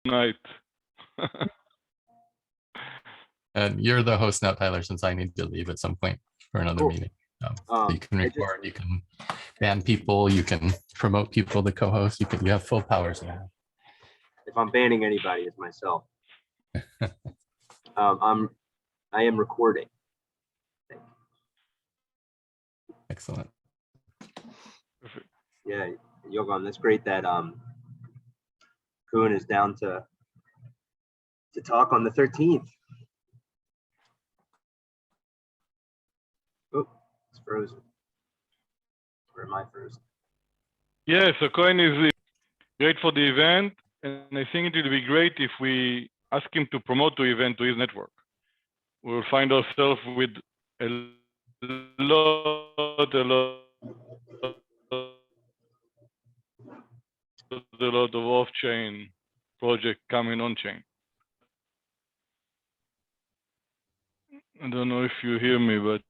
night. And you're the host now, Tyler, since I need to leave at some point for another Cool. meeting. So you can record, you can ban people, you can promote people to co-host, you have full powers now. If I'm banning anybody, it's myself. I am recording. Excellent. Yeah, Yogan, that's great that Kuhn is down to talk on the 13th. Oh, it's frozen. Or am I frozen? Yeah, so Cohen is great for the event, and I think it will be great if we ask him to promote the event to his network. We'll find ourselves with a lot of off-chain project coming on-chain. I don't know if you hear me, but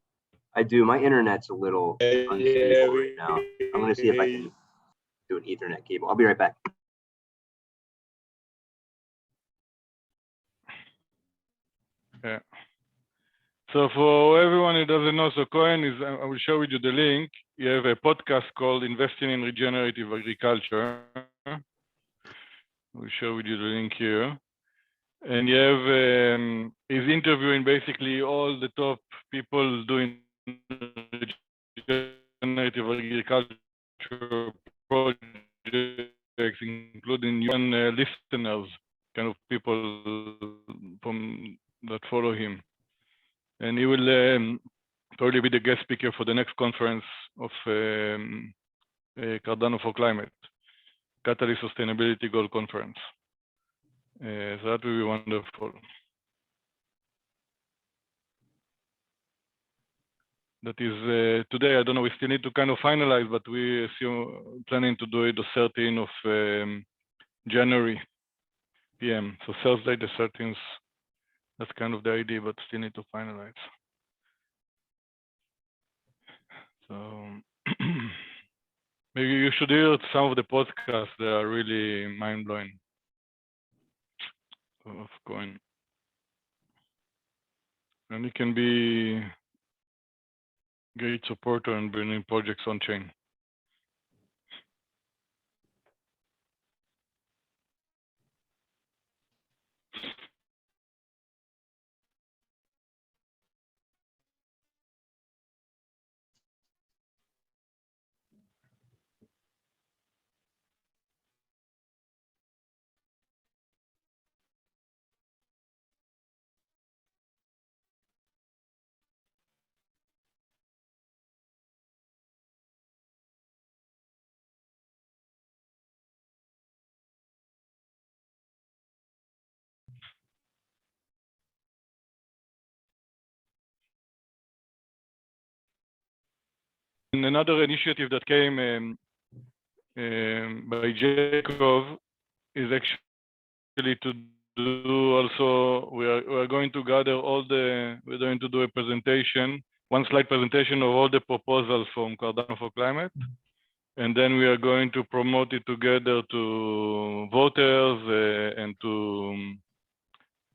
I do. My internet's a little unstable right now. I'm going to see if I can do an Ethernet cable. I'll be right back. yeah. So for everyone who doesn't know, so Cohen is, I will show you the link. You have a podcast called Investing in Regenerative Agriculture. We'll show you the link here. And you have, he's interviewing basically all the top people doing regenerative agriculture projects, including UN listeners, kind of people from that follow him. And he will probably be the guest speaker for the next conference of Cardano for Climate, Catalyst Sustainability Goal Conference. So that will be wonderful. That is today. I don't know. We still need to kind of finalize, but we assume planning to do it the 13th of January PM. So Thursday the 13th. That's kind of the idea, but still need to finalize. So maybe you should hear some of the podcasts. They are really mind blowing. Of Coin, and it can be great supporter and bringing projects on chain. And another initiative that came by Jacob is actually to do also, we are going to gather all the, we're going to do a presentation, one slide presentation of all the proposals from Cardano for Climate. And then we are going to promote it together to voters and to,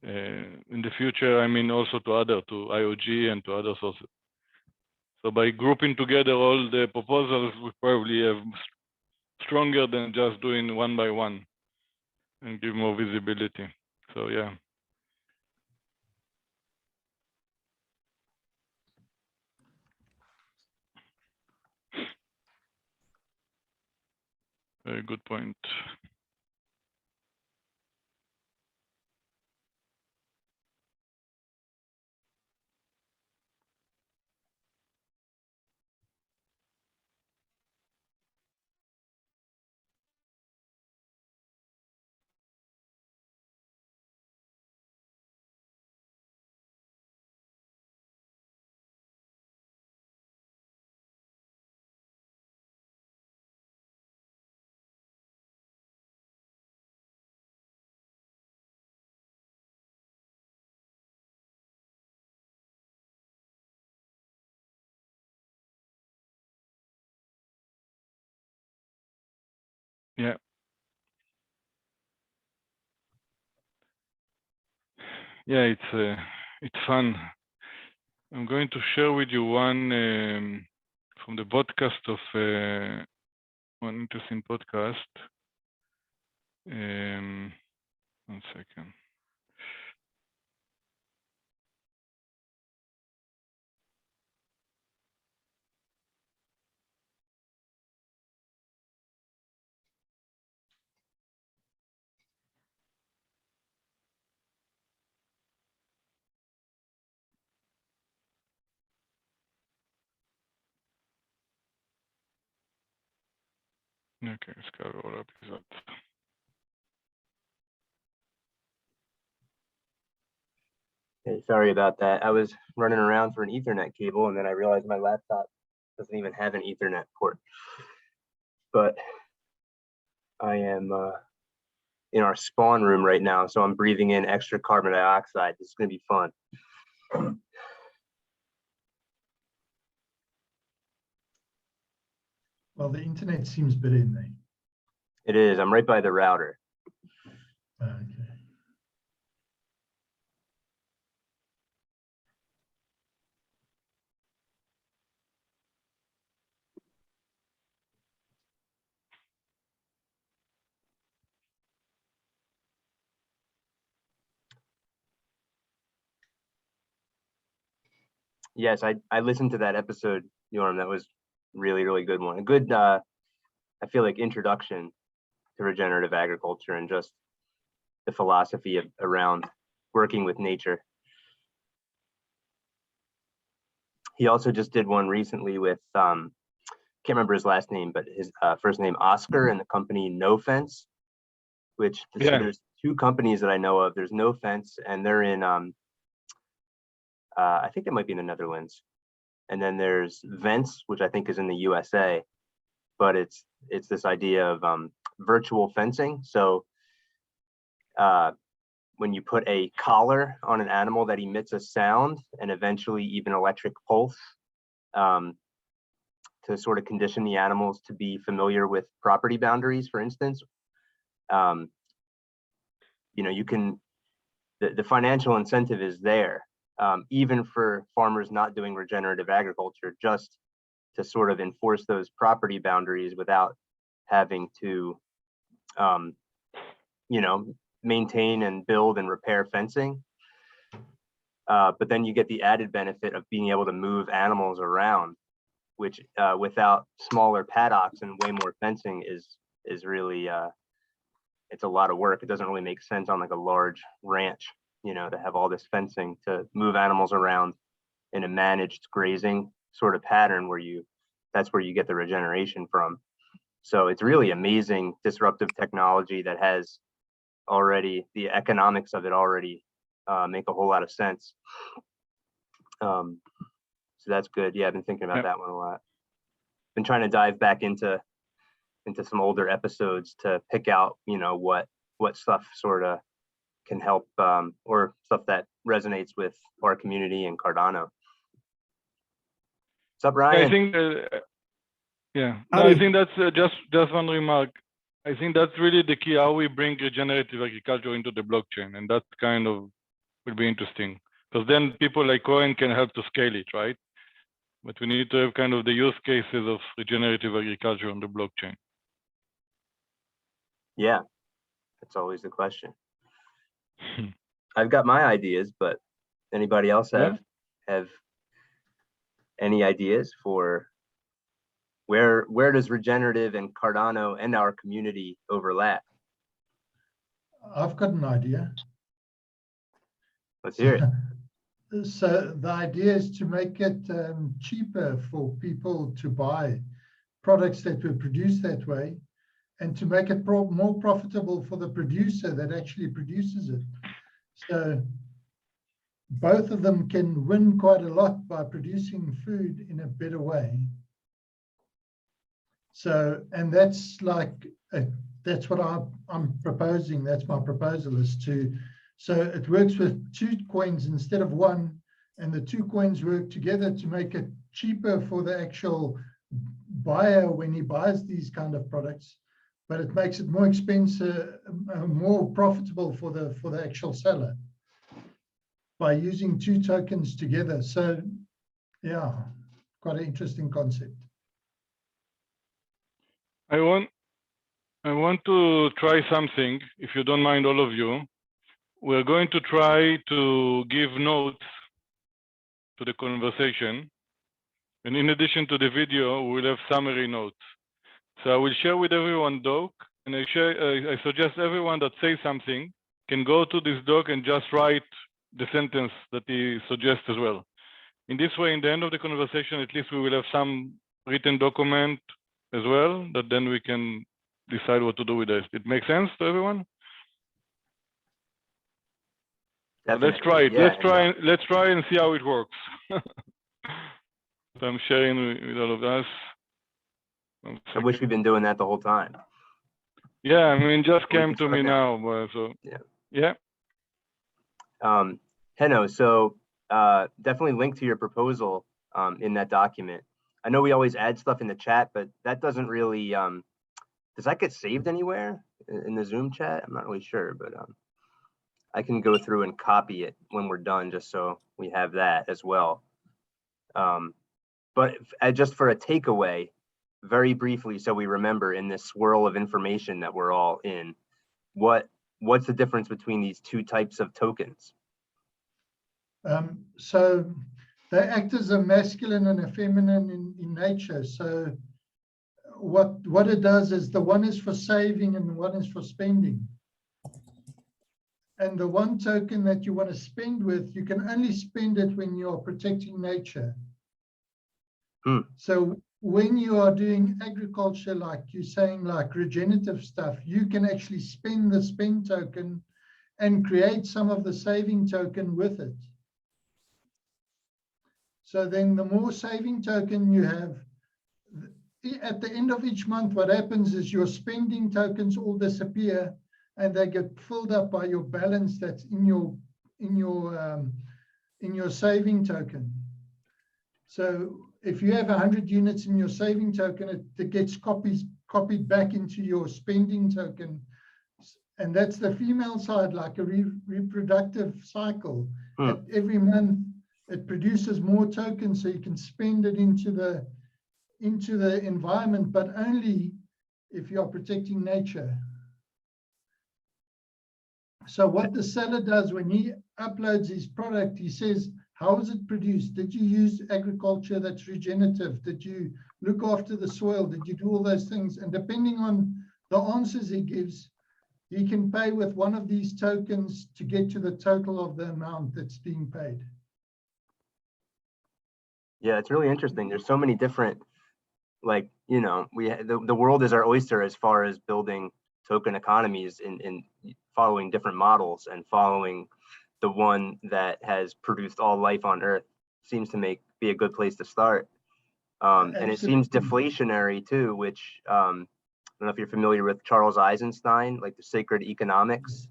in the future, I mean, also to IOG and to other sources. So by grouping together all the proposals, we probably have stronger than just doing one by one and give more visibility. So yeah. Very good point. yeah, it's fun. I'm going to share with you one from the podcast of one interesting podcast. 1 second. Okay, ska rolla episod. Hey, sorry about that. I was running around for an Ethernet cable, and then I realized my laptop doesn't even have an Ethernet port. But I am in our spawn room right now, so I'm breathing in extra carbon dioxide. This is going to be fun. Well, the internet seems better in there. It is. I'm right by the router. Okay. Yes, I listened to that episode, Yorm. That was really, really good one. A good, I feel like, introduction to regenerative agriculture and just the philosophy around working with nature. He also just did one recently with, can't remember his last name, but his first name, Oscar, and the company No Fence, which so there's 2 companies that I know of. There's No Fence, and they're in, I think they might be in the Netherlands. And then there's Vents, which I think is in the USA, but it's this idea of virtual fencing. So when you put a collar on an animal that emits a sound and eventually even electric pulse to sort of condition the animals to be familiar with property boundaries, for instance, you know, you can, the financial incentive is there, even for farmers not doing regenerative agriculture, just to sort of enforce those property boundaries without having to, you know, maintain and build and repair fencing. But then you get the added benefit of being able to move animals around, which without smaller paddocks and way more fencing is really, it's a lot of work. It doesn't really make sense on like a large ranch, you know, to have all this fencing to move animals around in a managed grazing sort of pattern where that's where you get the regeneration from. So it's really amazing disruptive technology that has already, the economics of it already make a whole lot of sense. So that's good. Yeah, I've been thinking about that one a lot. Been trying to dive back into some older episodes to pick out, you know, what stuff sort of can help, or stuff that resonates with our community in Cardano. What's up, Ryan? I think, I think that's just one remark. I think that's really the key, how we bring regenerative agriculture into the blockchain, and that kind of will be interesting, because then people like Cohen can help to scale it, right? But we need to have kind of the use cases of regenerative agriculture on the blockchain. Yeah, that's always the question. I've got my ideas, but anybody else have any ideas for where does regenerative and Cardano and our community overlap? I've got an idea. Let's hear it. So the idea is to make it cheaper for people to buy products that were produced that way, and to make it more profitable for the producer that actually produces it. So both of them can win quite a lot by producing food in a better way. So, and that's like, that's what I'm proposing. That's my proposal, is to, so it works with 2 coins instead of 1, and the 2 coins work together to make it cheaper for the actual buyer when he buys these kind of products, but it makes it more expensive, more profitable for the actual seller. by using two tokens together. So yeah, quite an interesting concept. I want to try something, if you don't mind, all of you. We're going to try to give notes to the conversation. And in addition to the video, we'll have summary notes. So I will share with everyone doc, and I suggest everyone that says something can go to this doc and just write the sentence that he suggests as well. In this way, in the end of the conversation, at least we will have some written document as well, that then we can decide what to do with it. It makes sense to everyone? So let's try it. Yeah, let's try and see how it works. So I'm sharing with all of us. I wish we'd been doing that the whole time. Yeah, I mean, just We came can to start me now. now. So Yeah. yeah. Henno, so definitely link to your proposal in that document. I know we always add stuff in the chat, but that doesn't really, does that get saved anywhere in the Zoom chat? I'm not really sure, but I can go through and copy it when we're done, just so we have that as well. But just for a takeaway, very briefly, so we remember in this swirl of information that we're all in, what's the difference between these two types of tokens? So they act as a masculine and a feminine in nature. So what it does is the one is for saving and the one is for spending. And the one token that you want to spend with, you can only spend it when you're protecting nature. So when you are doing agriculture, like you're saying, like regenerative stuff, you can actually spend the spend token and create some of the saving token with it. So then the more saving token you have, at the end of each month, what happens is your spending tokens all disappear and they get filled up by your balance that's in your saving token. So if you have 100 units in your saving token, it gets copied back into your spending token. And that's the female side, like a reproductive cycle. Every month, it produces more tokens, so you can spend it into the environment, but only if you are protecting nature. So what the seller does when he uploads his product, he says, how is it produced? Did you use agriculture that's regenerative? Did you look after the soil? Did you do all those things? And depending on the answers he gives, he can pay with one of these tokens to get to the total of the amount that's being paid. Yeah, it's really interesting. There's so many different, like, you know, the world is our oyster as far as building token economies in following different models, and following the one that has produced all life on Earth seems to be a good place to start. And it seems deflationary too, which I don't know if you're familiar with Charles Eisenstein, like the sacred economics,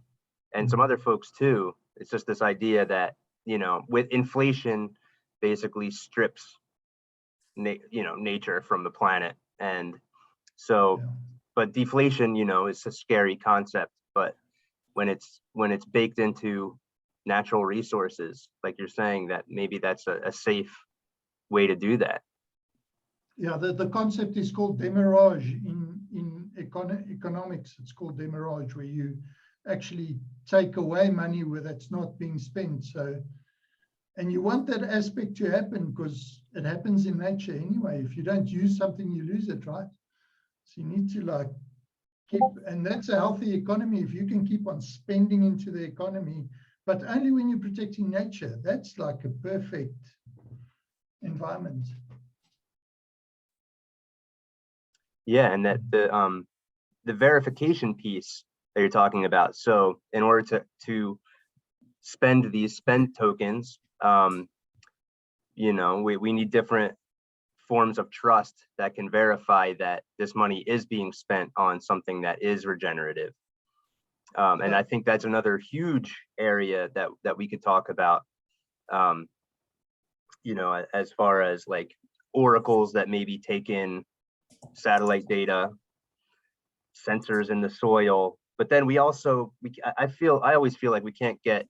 and some other folks too. It's just this idea that, you know, with inflation basically strips nature from the planet. And so, but deflation, you know, is a scary concept, but when it's baked into natural resources, like you're saying, that maybe that's a safe way to do that. Yeah, the concept is called demirage in economics. It's called demirage, where you actually take away money where that's not being spent. So, and you want that aspect to happen because it happens in nature anyway. If you don't use something, you lose it, right? So you need to like keep, and that's a healthy economy if you can keep on spending into the economy, but only when you're protecting nature. That's like a perfect environment. Yeah, and that the verification piece that you're talking about. So in order to spend these spend tokens, you know, we need different forms of trust that can verify that this money is being spent on something that is regenerative. And I think that's another huge area that we could talk about, you know, as far as like oracles that maybe take in satellite data, sensors in the soil. But then we also, I always feel like we can't get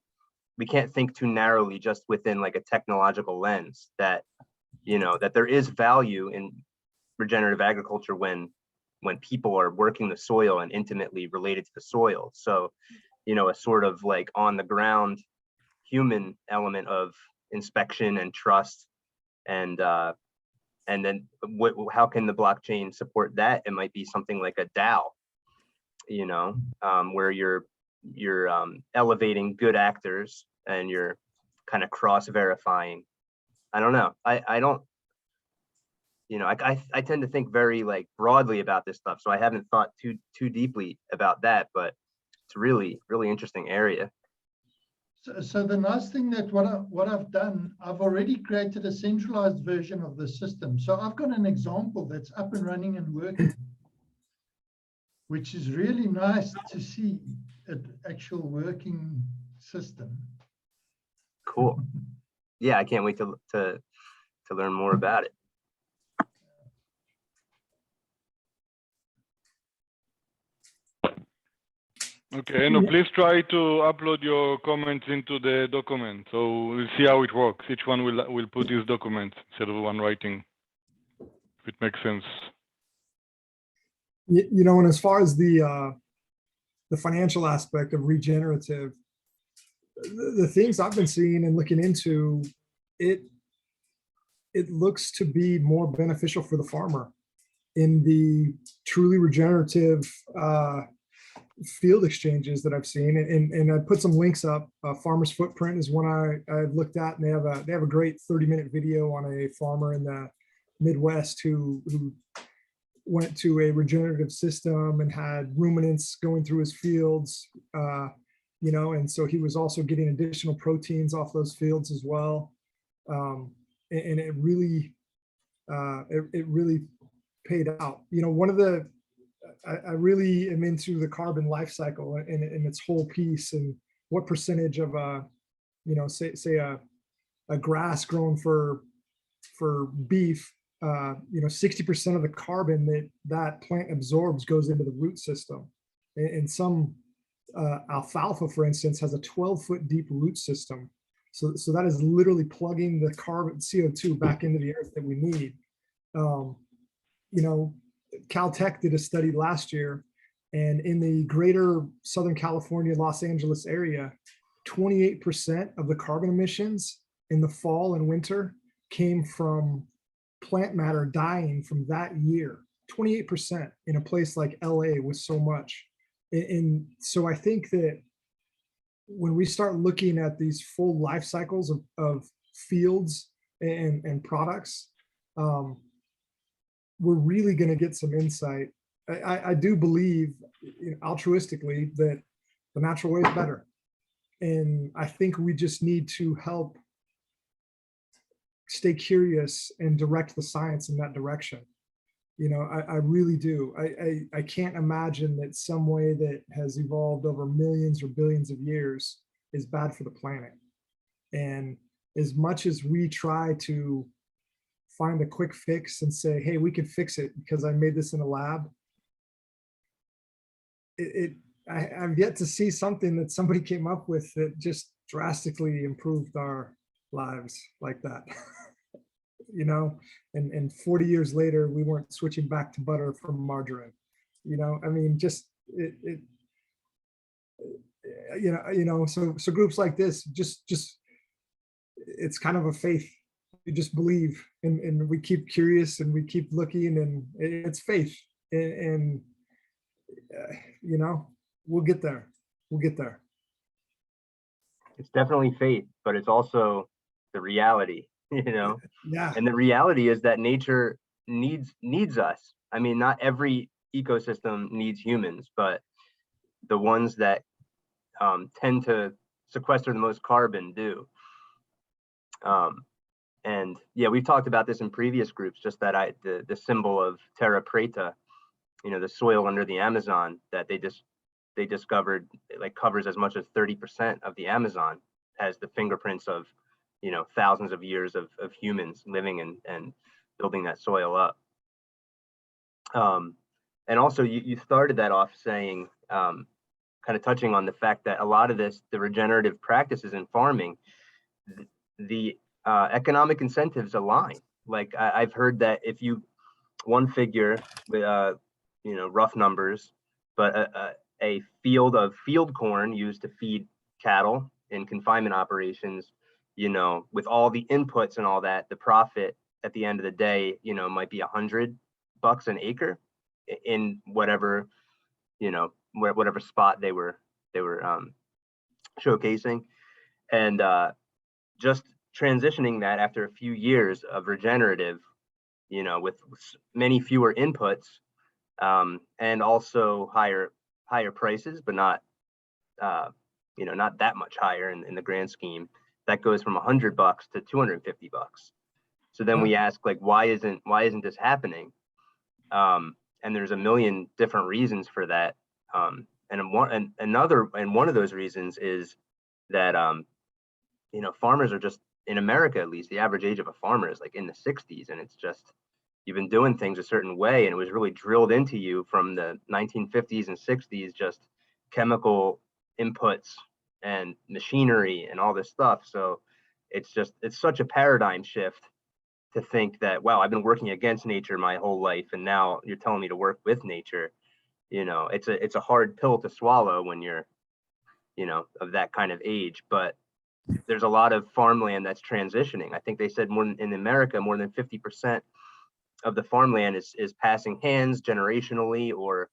we can't think too narrowly just within like a technological lens, that, you know, that there is value in regenerative agriculture when people are working the soil and intimately related to the soil. So, you know, a sort of like on the ground human element of inspection and trust, and then how can the blockchain support that? It might be something like a DAO, you know, where you're elevating good actors and you're kind of cross verifying. I don't know. I don't, you know, I tend to think very like broadly about this stuff, so I haven't thought too deeply about that, but it's really interesting area. So the nice thing that what I've done, I've already created a centralized version of the system. So I've got an example that's up and running and working, which is really nice to see an actual working system. Cool. Yeah, I can't wait to learn more about it. Okay, no, please try to upload your comments into the document. So we'll see how it works. Each one will put his document instead of one writing, if it makes sense. You know, and as far as the financial aspect of regenerative, the things I've been seeing and looking into, it looks to be more beneficial for the farmer in the truly regenerative field exchanges that I've seen, and I put some links up. Farmer's Footprint is one I've looked at, and they have a great 30-minute video on a farmer in the Midwest who went to a regenerative system and had ruminants going through his fields, you know, and so he was also getting additional proteins off those fields as well, and it really paid out. You know, one of the I really am into the carbon life cycle and its whole piece, and what percentage of you know, say a grass grown for beef, you know, 60% of the carbon that plant absorbs goes into the root system. And some alfalfa, for instance, has a 12-foot deep root system. So that is literally plugging the carbon CO2 back into the earth that we need. You know, Caltech did a study last year, and in the greater Southern California, Los Angeles area, 28% of the carbon emissions in the fall and winter came from plant matter dying from that year. 28% in a place like LA with so much. And so I think that when we start looking at these full life cycles of fields and products, we're really going to get some insight. I do believe, you know, altruistically, that the natural way is better. And I think we just need to help stay curious and direct the science in that direction. You know, I really do. I can't imagine that some way that has evolved over millions or billions of years is bad for the planet. And as much as we try to find a quick fix and say, hey, we can fix it because I made this in a lab, I've yet to see something that somebody came up with that just drastically improved our lives like that. You know, and 40 years later, we weren't switching back to butter from margarine. You know, I mean, just you know, so groups like this, just it's kind of a faith. You just believe, and we keep curious, and we keep looking, and it's faith, and you know, we'll get there. We'll get there. It's definitely faith, but it's also the reality, you know. Yeah. And the reality is that nature needs us. I mean, not every ecosystem needs humans, but the ones that tend to sequester the most carbon do. And yeah, we've talked about this in previous groups, just that the symbol of terra preta, you know, the soil under the Amazon that they discovered, it like covers as much as 30% of the Amazon, has the fingerprints of, you know, thousands of years of humans living and building that soil up. And also you started that off saying kind of touching on the fact that a lot of this, the regenerative practices in farming, the economic incentives align. Like I've heard that if you, one figure with you know, rough numbers, but a field of field corn used to feed cattle in confinement operations, you know, with all the inputs and all that, the profit at the end of the day, you know, might be $100 an acre in whatever, you know, whatever spot they were showcasing. And just transitioning that after a few years of regenerative, you know, with many fewer inputs, and also higher prices, but not you know, not that much higher in the grand scheme. That goes from $100 to $250. So then we ask, like, why isn't this happening? And there's a million different reasons for that. And one of those reasons is that you know, farmers are just, in America at least, the average age of a farmer is like in the 60s, and it's just, you've been doing things a certain way, and it was really drilled into you from the 1950s and 60s, just chemical inputs and machinery and all this stuff. So it's such a paradigm shift to think that, wow, I've been working against nature my whole life, and now you're telling me to work with nature. You know, it's a hard pill to swallow when you're, you know, of that kind of age. But there's a lot of farmland that's transitioning. I think they said in America, more than 50% of the farmland is passing hands generationally, or,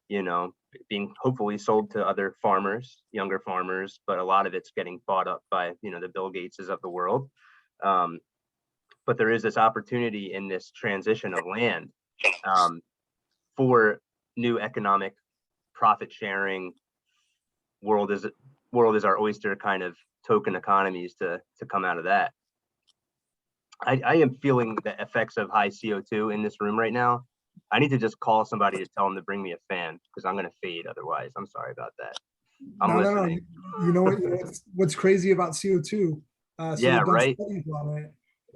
you know, being hopefully sold to other farmers, younger farmers, but a lot of it's getting bought up by, you know, the Bill Gateses of the world. But there is this opportunity in this transition of land for new economic profit sharing, world is our oyster kind of token economies to come out of that. I am feeling the effects of high CO2 in this room right now. I need to just call somebody to tell them to bring me a fan, because I'm going to fade otherwise. I'm sorry about that. I'm listening. No. You know what's crazy about CO2? So yeah, they've done right. studies on it.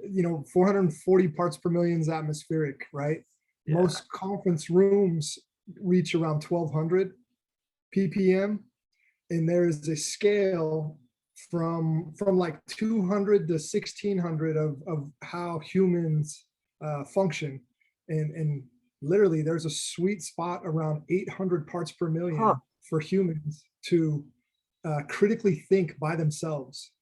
You know, 440 parts per million is atmospheric, right? Yeah. Most conference rooms reach around 1200 ppm, and there is a scale from like 200 to 1600 of how humans function, and literally there's a sweet spot around 800 parts per million for humans to critically think by themselves.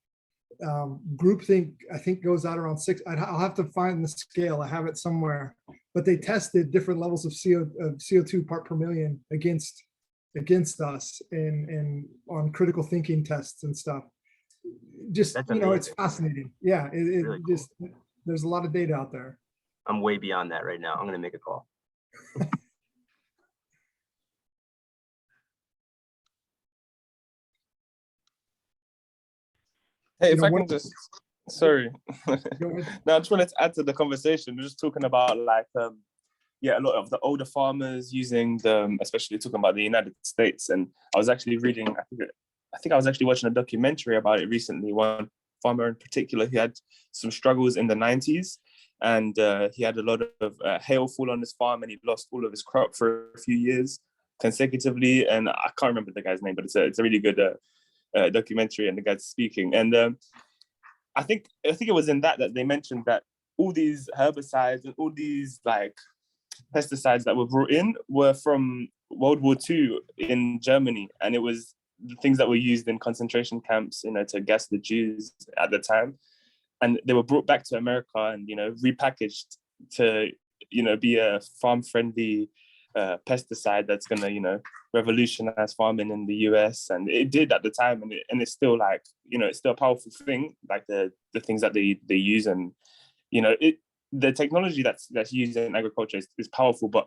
Groupthink, I think, goes out around 6. I'll have to find the scale. I have it somewhere, but they tested different levels of CO2 part per million against us and on critical thinking tests and stuff. Just, you know, it's fascinating. Yeah, it really just cool. There's a lot of data out there. I'm way beyond that right now. I'm going to make a call. Hey, if I can just, sorry. No, I just wanted to add to the conversation. We're just talking about, like, yeah, a lot of the older farmers using the, especially talking about the United States. And I was actually reading, I think I was actually watching a documentary about it recently. One farmer in particular, he had some struggles in the 90s, and he had a lot of hail fall on his farm, and he lost all of his crop for a few years consecutively. And I can't remember the guy's name, but it's a really good documentary, and the guy's speaking. And I think it was in that they mentioned that all these herbicides and all these, like, pesticides that were brought in were from World War II in Germany, and it was the things that were used in concentration camps, you know, to gas the Jews at the time, and they were brought back to America and, you know, repackaged to, you know, be a farm-friendly pesticide that's gonna, you know, revolutionize farming in the US. And it did at the time, and it's still, like, you know, it's still a powerful thing, like the things that they use. And, you know, the technology that's used in agriculture is powerful, but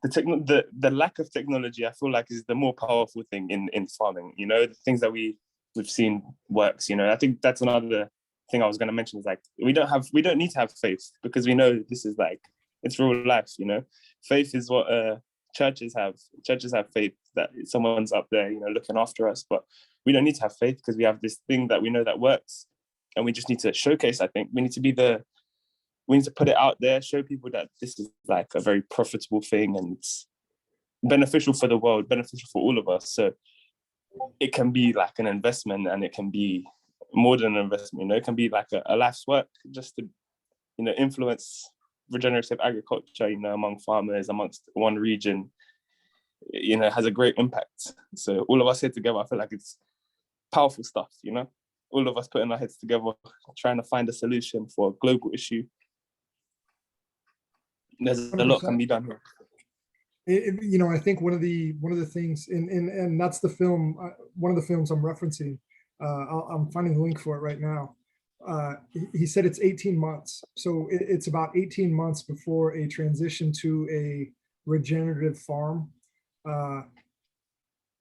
the lack of technology, I feel like, is the more powerful thing in farming. You know, the things that we've seen works. You know, I think that's another thing I was going to mention, is, like, we don't need to have faith, because we know this is, like, it's real life. You know, faith is what churches have. Churches have faith that someone's up there, you know, looking after us. But we don't need to have faith, because we have this thing that we know that works, and we just need to showcase. I think we need to put it out there, show people that this is, like, a very profitable thing, and it's beneficial for the world, beneficial for all of us. So it can be like an investment, and it can be more than an investment. You know, it can be like a life's work just to, you know, influence regenerative agriculture, you know, among farmers, amongst one region. You know, has a great impact. So all of us here together, I feel like it's powerful stuff, you know, all of us putting our heads together, trying to find a solution for a global issue. There's 100%. a lot can be done here. You know, I think one of the things, and that's the film, one of the films I'm referencing. I'm finding the link for it right now. He said it's 18 months. So it's about 18 months before a transition to a regenerative farm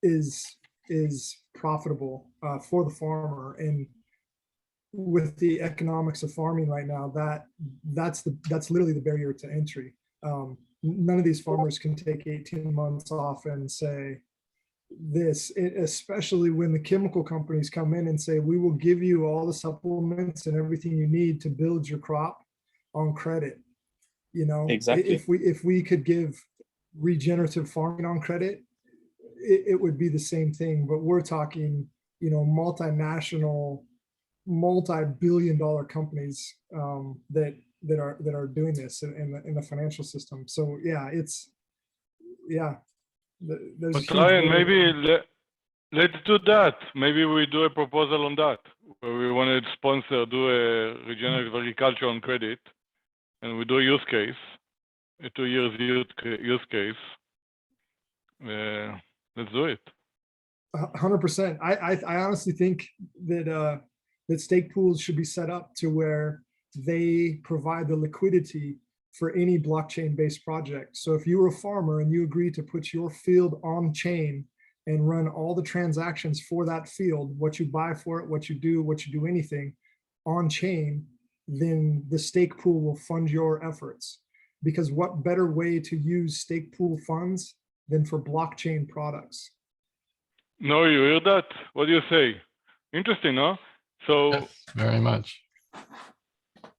is profitable for the farmer. And with the economics of farming right now, that's literally the barrier to entry. None of these farmers can take 18 months off and say this, especially when the chemical companies come in and say, we will give you all the supplements and everything you need to build your crop on credit. You know, exactly. If we could give regenerative farming on credit, it would be the same thing. But we're talking, you know, multinational, multi-billion-dollar companies that are doing this in the financial system. So yeah, there's but Ryan, maybe let's do that. Maybe we do a proposal on that, where we want to sponsor, do a regenerative agriculture on credit, and we do a use case, a 2 years use case. Let's do it. 100%. I honestly think that that stake pools should be set up to where they provide the liquidity for any blockchain-based project. So if you were a farmer and you agree to put your field on chain and run all the transactions for that field, what you buy for it, what you do anything on chain, then the stake pool will fund your efforts. Because what better way to use stake pool funds than for blockchain products? No, you hear that? What do you say? Interesting, no? So Yes, very much.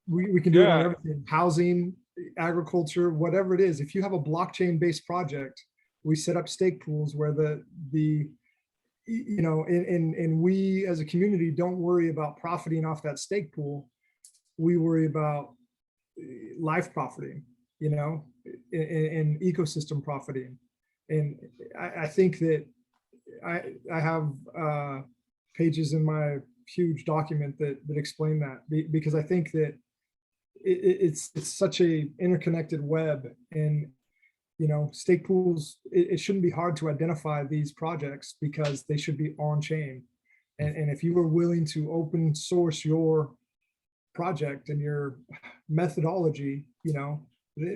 We can do it on everything: housing, agriculture, whatever it is. If you have a blockchain-based project, we set up stake pools where the you know, and we as a community don't worry about profiting off that stake pool. We worry about life profiting, you know, and ecosystem profiting. And I think that I have pages in my huge document that explain that, because I think that it's such a interconnected web. And you know, stake pools, it shouldn't be hard to identify these projects because they should be on chain. And if you were willing to open source your project and your methodology, you know,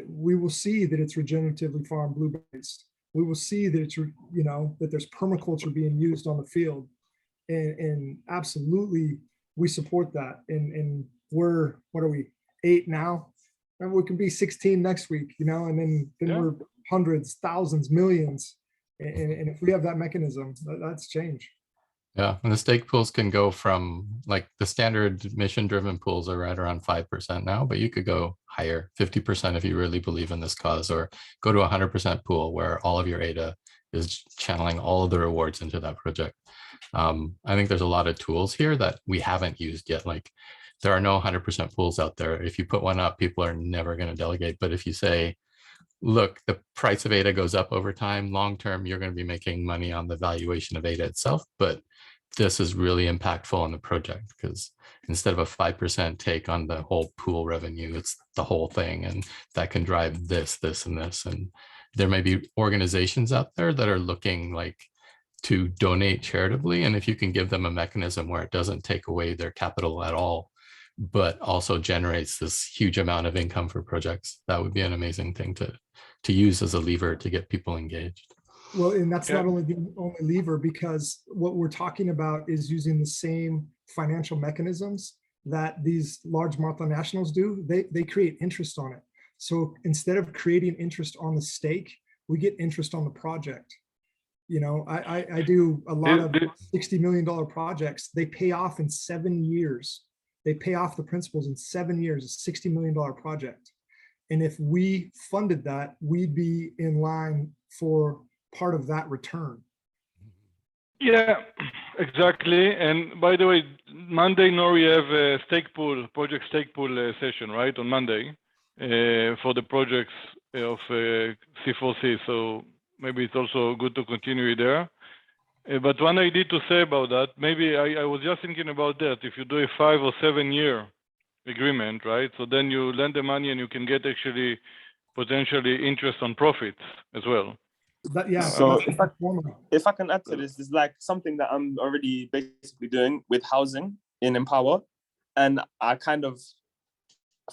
we will see that it's regeneratively farmed blueberries. We will see that it's, you know, that there's permaculture being used on the field. And absolutely, we support that. And we're, what are we, 8 now? And we can be 16 next week, you know, and then we're hundreds, thousands, millions. And if we have that mechanism, that's change. Yeah, and the stake pools can go from, like, the standard mission-driven pools are right around 5% now, but you could go higher, 50% if you really believe in this cause, or go to 100% pool where all of your ADA is channeling all of the rewards into that project. I think there's a lot of tools here that we haven't used yet. Like, there are no 100% pools out there. If you put one up, people are never going to delegate. But if you say, look, the price of ADA goes up over time, long-term, you're going to be making money on the valuation of ADA itself, but this is really impactful on the project, because instead of a 5% take on the whole pool revenue, it's the whole thing. And that can drive this, this, and this. And there may be organizations out there that are looking like to donate charitably. And if you can give them a mechanism where it doesn't take away their capital at all, but also generates this huge amount of income for projects, that would be an amazing thing to use as a lever to get people engaged. Well, and that's not only the only lever, because what we're talking about is using the same financial mechanisms that these large multinationals do. They create interest on it. So instead of creating interest on the stake, we get interest on the project. You know, I do a lot of $60 million projects. They pay off in 7 years. They pay off the principals in 7 years, a $60 million project. And if we funded that, we'd be in line for part of that return. Yeah, exactly. And by the way, Monday, we have a project stake pool session, right, on Monday for the projects of C4C. So maybe it's also good to continue there. But one idea to say about that, maybe I was just thinking about that. If you do a 5 or 7 year agreement, right? So then you lend the money and you can get actually potentially interest on profits as well. That, yeah. So that's if I can add to this, it's like something that I'm already basically doing with housing in Empower. And I kind of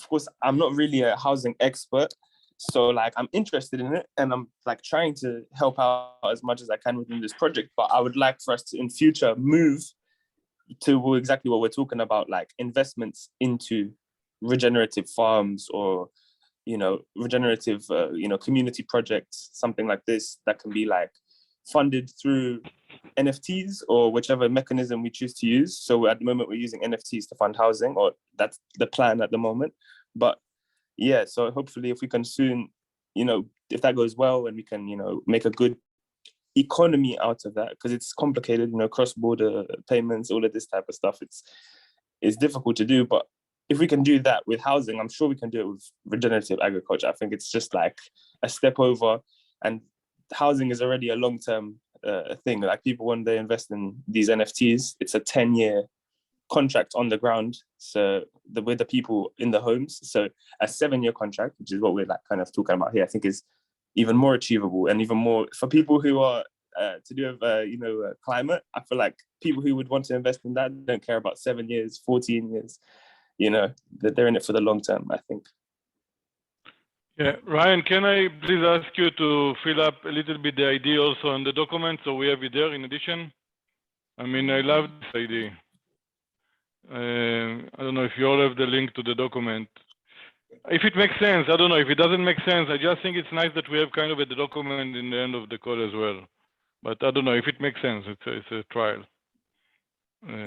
course, I'm not really a housing expert. So like, I'm interested in it and I'm like trying to help out as much as I can within this project. But I would like for us to in future move to exactly what we're talking about, like investments into regenerative farms or, you know, regenerative, you know, community projects, something like this that can be like funded through NFTs or whichever mechanism we choose to use. So at the moment we're using NFTs to fund housing, or that's the plan at the moment. But yeah, so hopefully if we can soon, you know, if that goes well and we can, you know, make a good economy out of that, because it's complicated, you know, cross-border payments, all of this type of stuff. It's difficult to do, but if we can do that with housing, I'm sure we can do it with regenerative agriculture. I think it's just like a step over, and housing is already a long-term thing. Like people, when they invest in these NFTs, it's a 10-year contract on the ground. So with the people in the homes. So a 7-year contract, which is what we're like kind of talking about here, I think is even more achievable, and even more for people who are to do with you know, climate. I feel like people who would want to invest in that don't care about 7 years, 14 years. You know, that they're in it for the long term, I think. Yeah, Ryan, can I please ask you to fill up a little bit the idea also on the document, so we have it there in addition? I mean, I love this idea. I don't know if you all have the link to the document. If it makes sense, I don't know. If it doesn't make sense, I just think it's nice that we have kind of a document in the end of the call as well. But I don't know if it makes sense. It's a trial.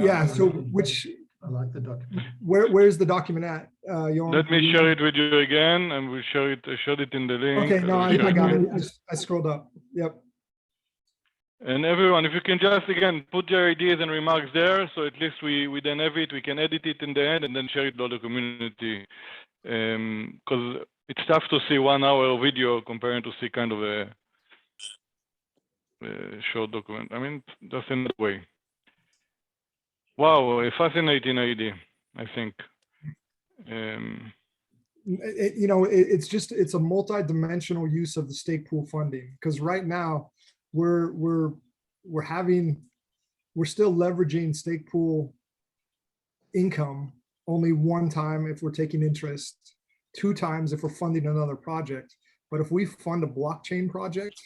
Yeah. So which, I like the document. where's the document at? Let me share it with you again, and we'll share it. I showed it in the link. Okay, no, I got it. I scrolled up. Yep. And everyone, if you can just again put your ideas and remarks there, so at least we then have it. We can edit it in the end and then share it to the community. Because it's tough to see 1 hour video comparing to see kind of a short document. I mean, just in that way. Wow, a fascinating idea, I think. You know, it's a multi-dimensional use of the stake pool funding, because right now we're still leveraging stake pool income only 1 time if we're taking interest, 2 times if we're funding another project. But if we fund a blockchain project,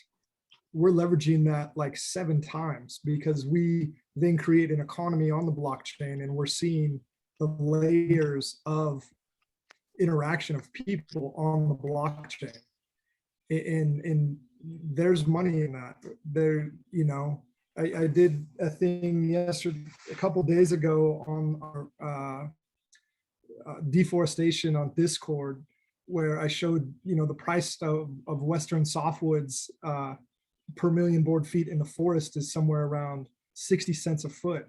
we're leveraging that like 7 times, because we then create an economy on the blockchain, and we're seeing the layers of interaction of people on the blockchain. And there's money in that. There, you know, I did a thing yesterday, a couple days ago, on our deforestation on Discord, where I showed, you know, the price of Western softwoods per million board feet in the forest is somewhere around 60 cents a foot.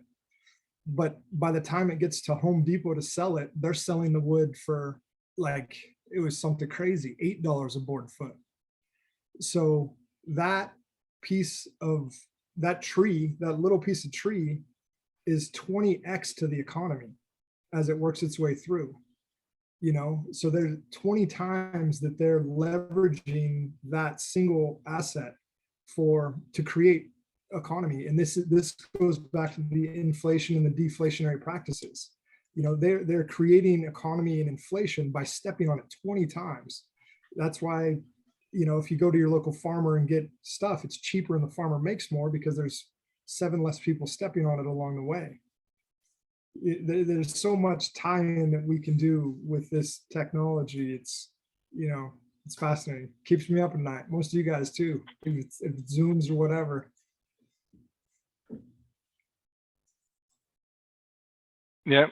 But by the time it gets to Home Depot to sell it, they're selling the wood for like, it was something crazy, $8 a board foot. So that piece of that tree, that little piece of tree, is 20x to the economy as it works its way through. You know, so there's 20 times that they're leveraging that single asset to create economy. And this goes back to the inflation and the deflationary practices. You know, they're creating economy and inflation by stepping on it 20 times. That's why, you know, if you go to your local farmer and get stuff, it's cheaper and the farmer makes more because there's 7 less people stepping on it along the way. There's so much tie-in that we can do with this technology. It's, you know, it's fascinating. Keeps me up at night. Most of you guys too, if it's Zooms or whatever. Yeah,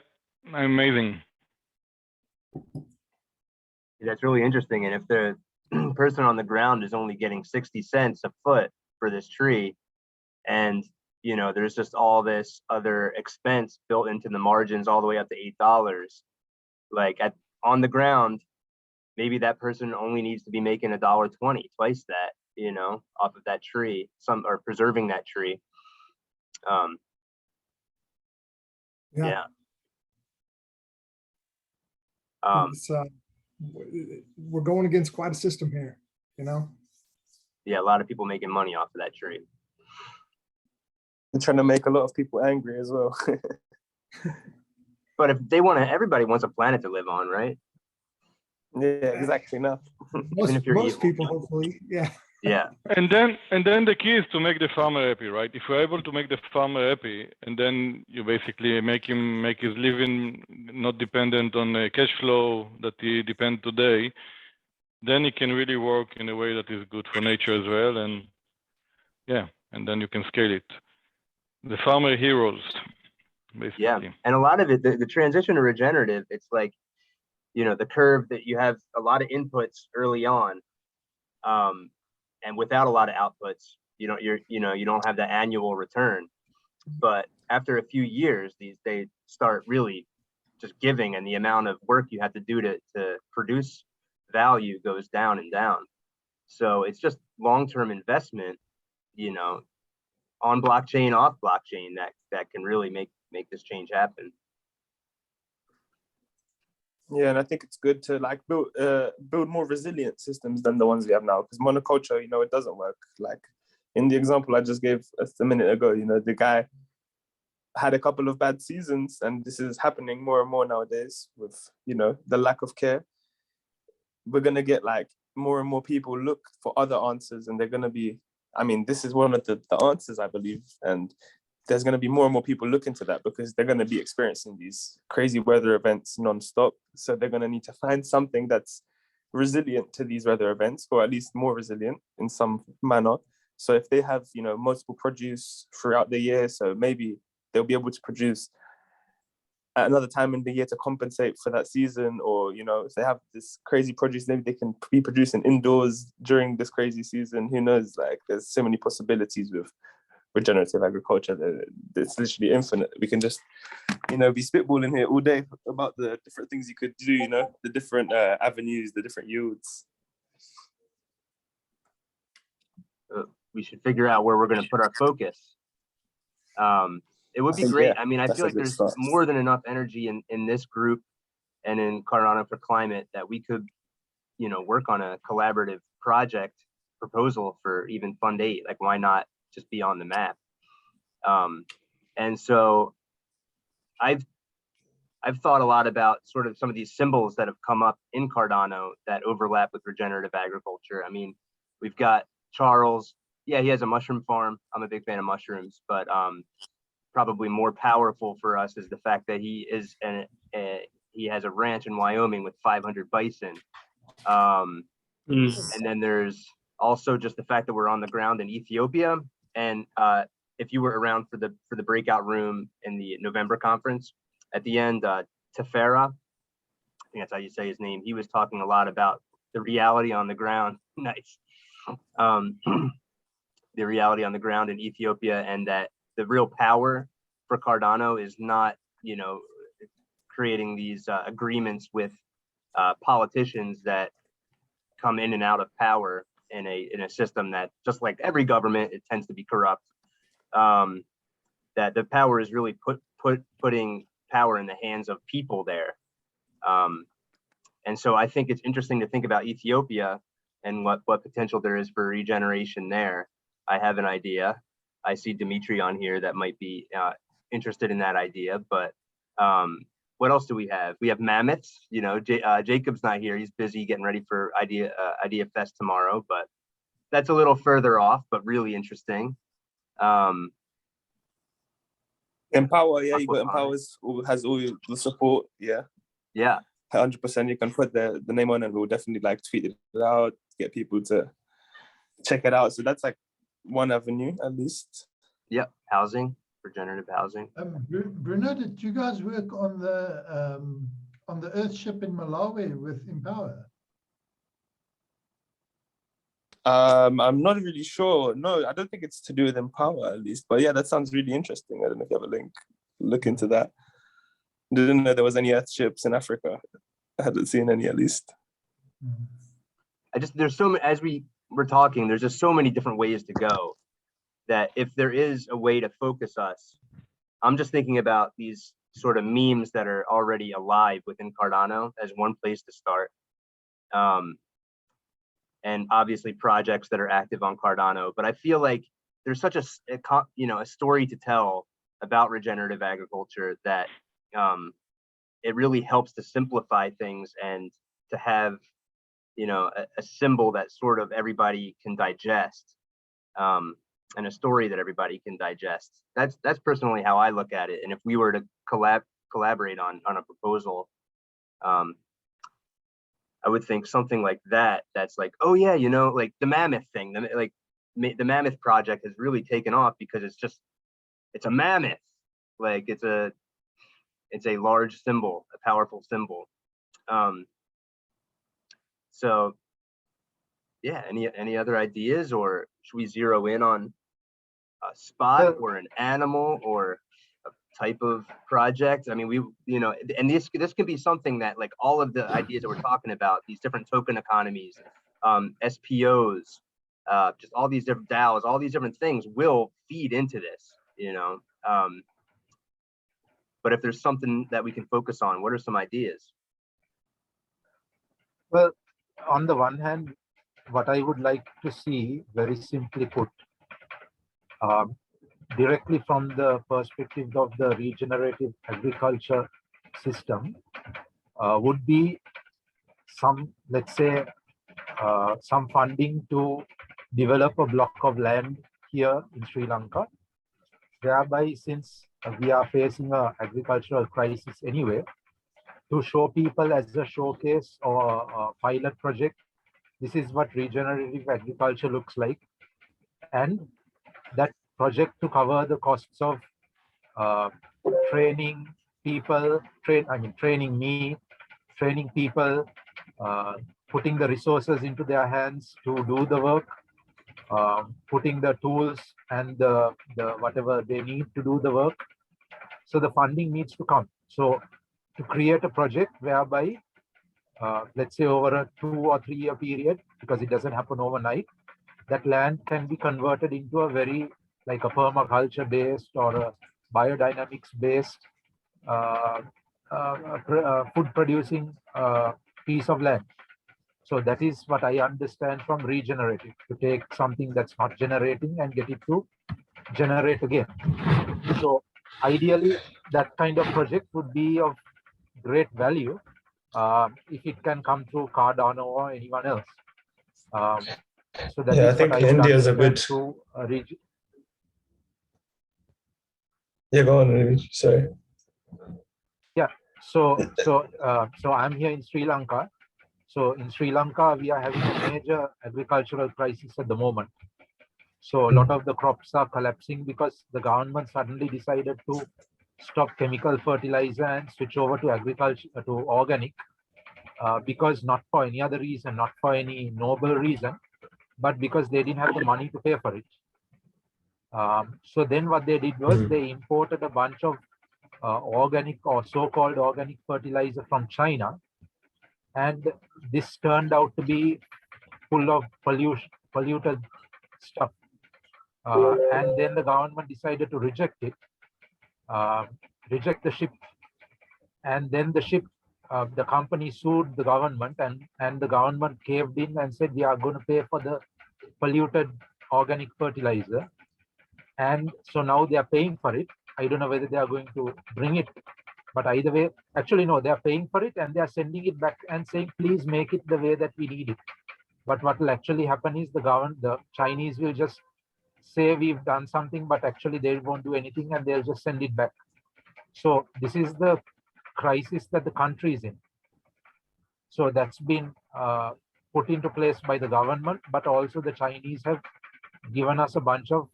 amazing. That's really interesting. And if the person on the ground is only getting 60 cents a foot for this tree, and you know, there's just all this other expense built into the margins all the way up to $8. Like on the ground, maybe that person only needs to be making $1.20, twice that, you know, off of that tree, or preserving that tree. Yeah. It's, we're going against quite a system here, you know? Yeah, a lot of people making money off of that tree. They're trying to make a lot of people angry as well. But if they want to, everybody wants a planet to live on, right? Yeah, exactly. No. Even if you're most evil. people, hopefully, yeah. Yeah. And then the key is to make the farmer happy, right? If you're able to make the farmer happy, and then you basically make his living not dependent on cash flow that he depends today, then he can really work in a way that is good for nature as well. And yeah, and then you can scale it. The farmer heroes, basically. Yeah, and a lot of it, the transition to regenerative, it's like, you know, the curve that you have a lot of inputs early on, and without a lot of outputs, you don't have the annual return. But after a few years, they start really just giving, and the amount of work you have to do to produce value goes down and down. So it's just long-term investment, you know, on blockchain, off blockchain, that can really make this change happen. Yeah, and I think it's good to like build more resilient systems than the ones we have now, because monoculture, you know, it doesn't work. Like in the example I just gave a minute ago, you know, the guy had a couple of bad seasons, and this is happening more and more nowadays with, you know, the lack of care. We're gonna get like more and more people look for other answers, and they're gonna be, I mean, this is one of the answers, I believe, and there's going to be more and more people look into that, because they're going to be experiencing these crazy weather events non-stop. So they're going to need to find something that's resilient to these weather events, or at least more resilient in some manner. So if they have, you know, multiple produce throughout the year, so maybe they'll be able to produce at another time in the year to compensate for that season. Or, you know, if they have this crazy produce, maybe they can be producing indoors during this crazy season. Who knows? Like, there's so many possibilities with regenerative agriculture. It's literally infinite. We can just, you know, be spitballing here all day about the different things you could do, you know, the different avenues, the different yields. We should figure out where we're going to put our focus. It would be great. I mean, I feel like there's more than enough energy in this group and in Cardano for Climate that we could, you know, work on a collaborative project proposal for even Fund 8. Like, why not just be on the map? And so I've thought a lot about sort of some of these symbols that have come up in Cardano that overlap with regenerative agriculture. I mean, we've got Charles. Yeah, he has a mushroom farm. I'm a big fan of mushrooms, but probably more powerful for us is the fact that he has a ranch in Wyoming with 500 bison. And then there's also just the fact that we're on the ground in Ethiopia. And if you were around for the breakout room in the November conference, at the end, Tefera, I think that's how you say his name, he was talking a lot about the reality on the ground. Nice. The reality on the ground in Ethiopia, and that the real power for Cardano is not, you know, creating these agreements with politicians that come in and out of power in a system that, just like every government, it tends to be corrupt. That the power is really putting power in the hands of people there. And so I think it's interesting to think about Ethiopia and what potential there is for regeneration there. I have an idea. I see Dimitri on here that might be interested in that idea, but what else do we have? We have mammoths. You know, Jacob's not here. He's busy getting ready for Idea Fest tomorrow, but that's a little further off, but really interesting. Empower, yeah, you got Empower has all the support, yeah. Yeah. 100%. You can put the name on, and we'll definitely like tweet it out, get people to check it out. So that's like one avenue at least. Yep, housing, regenerative housing. Bruno, did you guys work on the Earthship in Malawi with Empower? I'm not really sure. No, I don't think it's to do with Empower at least. But yeah, that sounds really interesting. I don't know if you have a link. Look into that. Didn't know there was any Earthships in Africa. I hadn't seen any at least. There's so many, as we were talking, there's just so many different ways to go that if there is a way to focus us, I'm just thinking about these sort of memes that are already alive within Cardano as one place to start. And obviously projects that are active on Cardano, but I feel like there's such a story to tell about regenerative agriculture that it really helps to simplify things and to have, a symbol that sort of everybody can digest, and a story that everybody can digest. That's personally how I look at it. And if we were to collaborate on a proposal, I would think something like that. That's like, oh yeah, like the mammoth thing. The mammoth project has really taken off because it's a mammoth. Like it's a large symbol, a powerful symbol. So yeah, any other ideas, or should we zero in on a spot or an animal or a type of project? I mean, and this can be something that, like, all of the ideas that we're talking about, these different token economies, SPOs, just all these different DAOs, all these different things will feed into this, but if there's something that we can focus on, what are some ideas? Well, on the one hand, what I would like to see, very simply put, directly from the perspective of the regenerative agriculture system, would be some, let's say, some funding to develop a block of land here in Sri Lanka, thereby, since we are facing an agricultural crisis anyway, to show people as a showcase or a pilot project, this is what regenerative agriculture looks like. And that project to cover the costs of training people, training me, training people, putting the resources into their hands to do the work, putting the tools and the whatever they need to do the work. So the funding needs to come. So to create a project whereby, let's say over a 2 or 3 year period, because it doesn't happen overnight, that land can be converted into a very, like a permaculture based or a biodynamics based food producing piece of land. So that is what I understand from regenerative, to take something that's not generating and get it to generate again. So ideally, that kind of project would be of great value if it can come through Cardano or anyone else. So that is, I think India is a bit. Yeah, go on. Sorry. Yeah. So I'm here in Sri Lanka. So in Sri Lanka, we are having a major agricultural crisis at the moment. So a lot of the crops are collapsing because the government suddenly decided to stop chemical fertilizer and switch over to agriculture, to organic, because not for any other reason, not for any noble reason, but because they didn't have the money to pay for it. So then what they did was they imported a bunch of organic or so-called organic fertilizer from China. And this turned out to be full of polluted stuff. And then the government decided to reject it, reject the ship. And then the ship, the company sued the government, and the government caved in and said, we are going to pay for the polluted organic fertilizer. And so now they are paying for it. I don't know whether they are going to bring it, but either way, actually, no, they are paying for it and they are sending it back and saying, please make it the way that we need it. But what will actually happen is the Chinese will just say we've done something, but actually they won't do anything and they'll just send it back. So this is the crisis that the country is in. So that's been put into place by the government, but also the Chinese have given us a bunch of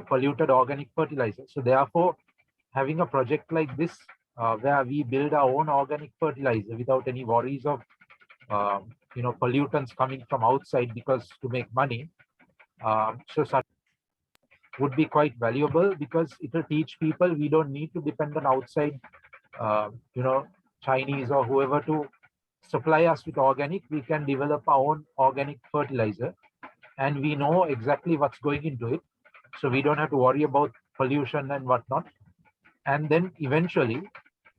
polluted organic fertilizer. So therefore, having a project like this, where we build our own organic fertilizer without any worries of pollutants coming from outside because to make money. So such would be quite valuable because it will teach people we don't need to depend on outside, Chinese or whoever to supply us with organic. We can develop our own organic fertilizer, and we know exactly what's going into it. So we don't have to worry about pollution and whatnot. And then eventually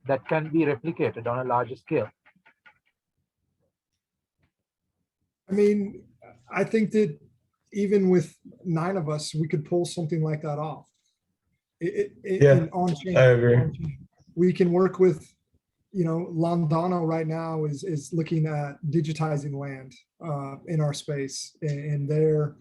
that can be replicated on a larger scale. I mean, I think that even with 9 of us, we could pull something like that off. On-chain. I agree. We can work with, Landano right now is looking at digitizing land in our space, and they're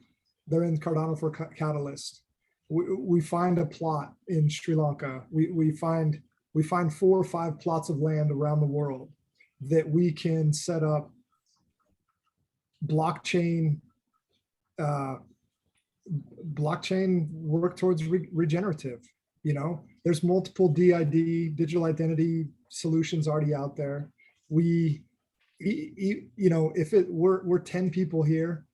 in Cardano for Catalyst. We find a plot in Sri Lanka. We find 4 or 5 plots of land around the world that we can set up blockchain work towards regenerative. There's multiple DID, digital identity solutions already out there. We're 10 people here,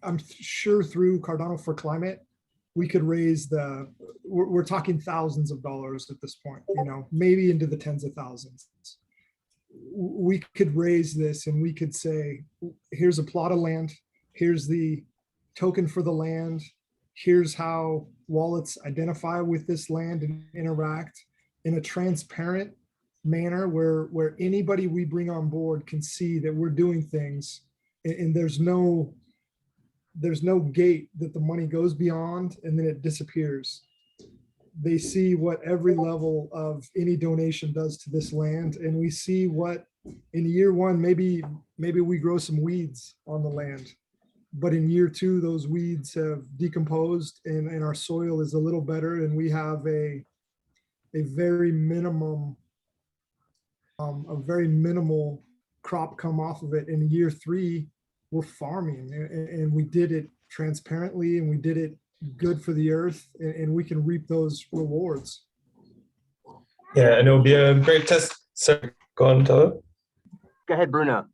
I'm sure through Cardano for Climate, we could raise we're talking thousands of dollars at this point, maybe into the tens of thousands. We could raise this and we could say, here's a plot of land, here's the token for the land, here's how wallets identify with this land and interact in a transparent manner where anybody we bring on board can see that we're doing things, and there's no gate that the money goes beyond and then it disappears. They see what every level of any donation does to this land, and we see what in year 1, maybe we grow some weeds on the land, but in year 2, those weeds have decomposed and our soil is a little better, and we have a very minimal crop come off of it. In year 3, we're farming, and we did it transparently, and we did it good for the earth, and we can reap those rewards. Yeah, and it'll be a great test. So go on, Tyler. Go ahead, Bruno.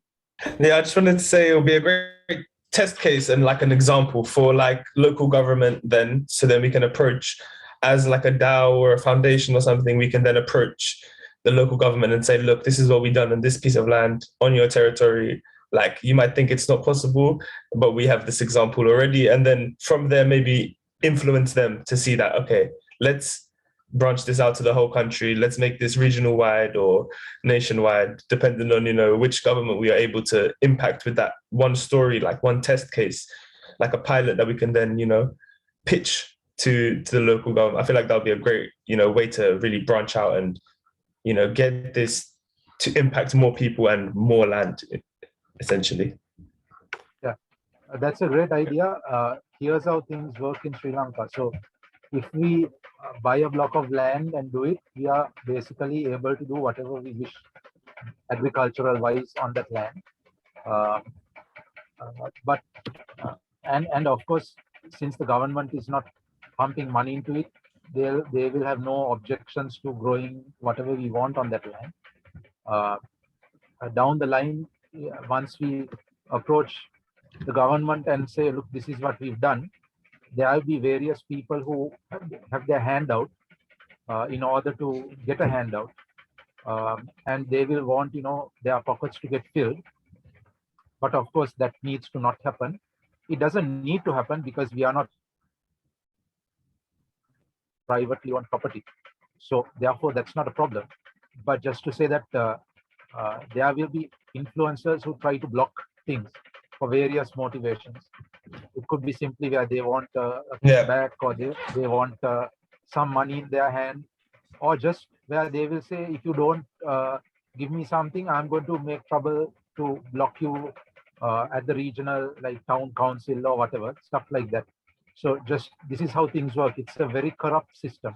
Yeah, I just wanted to say it'll be a great test case and like an example for like local government then, so then we can approach as like a DAO or a foundation or something, we can then approach the local government and say, look, this is what we've done on this piece of land on your territory. Like, you might think it's not possible, but we have this example already. And then from there, maybe influence them to see that, okay, let's branch this out to the whole country. Let's make this regional wide or nationwide, depending on, which government we are able to impact with that one story, like one test case, like a pilot that we can then, pitch to the local government. I feel like that would be a great, way to really branch out and, get this to impact more people and more land, essentially. Yeah, that's a great idea. Here's how things work in Sri Lanka. So if we buy a block of land and do it, we are basically able to do whatever we wish agricultural wise on that land. And of course, since the government is not pumping money into it, they will have no objections to growing whatever we want on that land. Down the line, once we approach the government and say, look, this is what we've done, there will be various people who have their hand out in order to get a handout. And they will want, their pockets to get filled. But of course, that needs to not happen. It doesn't need to happen because we are not privately owned property. So therefore, that's not a problem. But just to say that there will be influencers who try to block things for various motivations. It could be simply where they want a kickback, or they want some money in their hand, or just where they will say, if you don't give me something, I'm going to make trouble to block you at the regional, like town council or whatever, stuff like that. So just, this is how things work. It's a very corrupt system.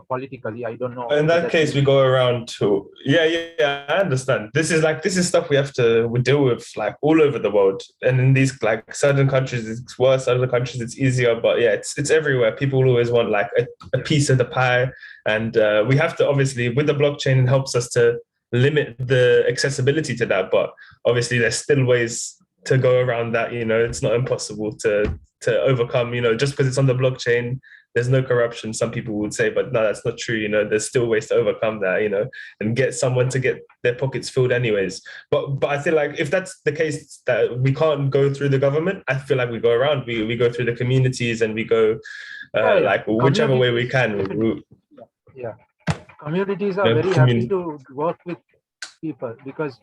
Politically, I don't know. In that case, we go around to I understand. This is stuff we deal with like all over the world, and in these like certain countries it's worse, other countries it's easier. But yeah, it's everywhere. People always want like a piece of the pie, and we have to, obviously with the blockchain, it helps us to limit the accessibility to that. But obviously there's still ways to go around that. It's not impossible to overcome, just because it's on the blockchain, there's no corruption, some people would say, but no, that's not true. There's still ways to overcome that, and get someone to get their pockets filled anyways. But I feel like if that's the case, that we can't go through the government, I feel like we go around, we go through the communities, and we go like whichever way we can. Yeah, communities are very happy to work with people, because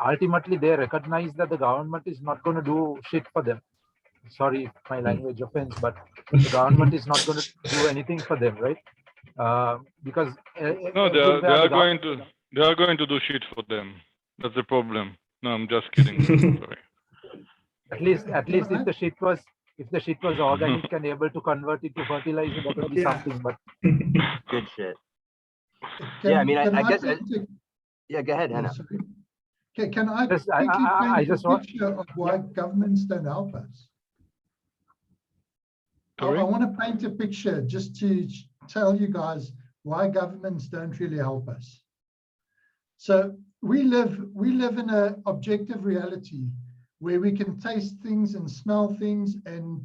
ultimately they recognize that the government is not going to do shit for them. Sorry if my language offends, but the government is not going to do anything for them, right? Because no, they are going to do shit for them. That's the problem. No, I'm just kidding. Sorry. At least if the shit was organic and able to convert it to fertilizer, that would be something. But good shit. I mean, I guess. Yeah, go ahead, Hannah. Can I quickly paint a picture of why governments don't help us? I want to paint a picture just to tell you guys why governments don't really help us. So we live in an objective reality where we can taste things and smell things, and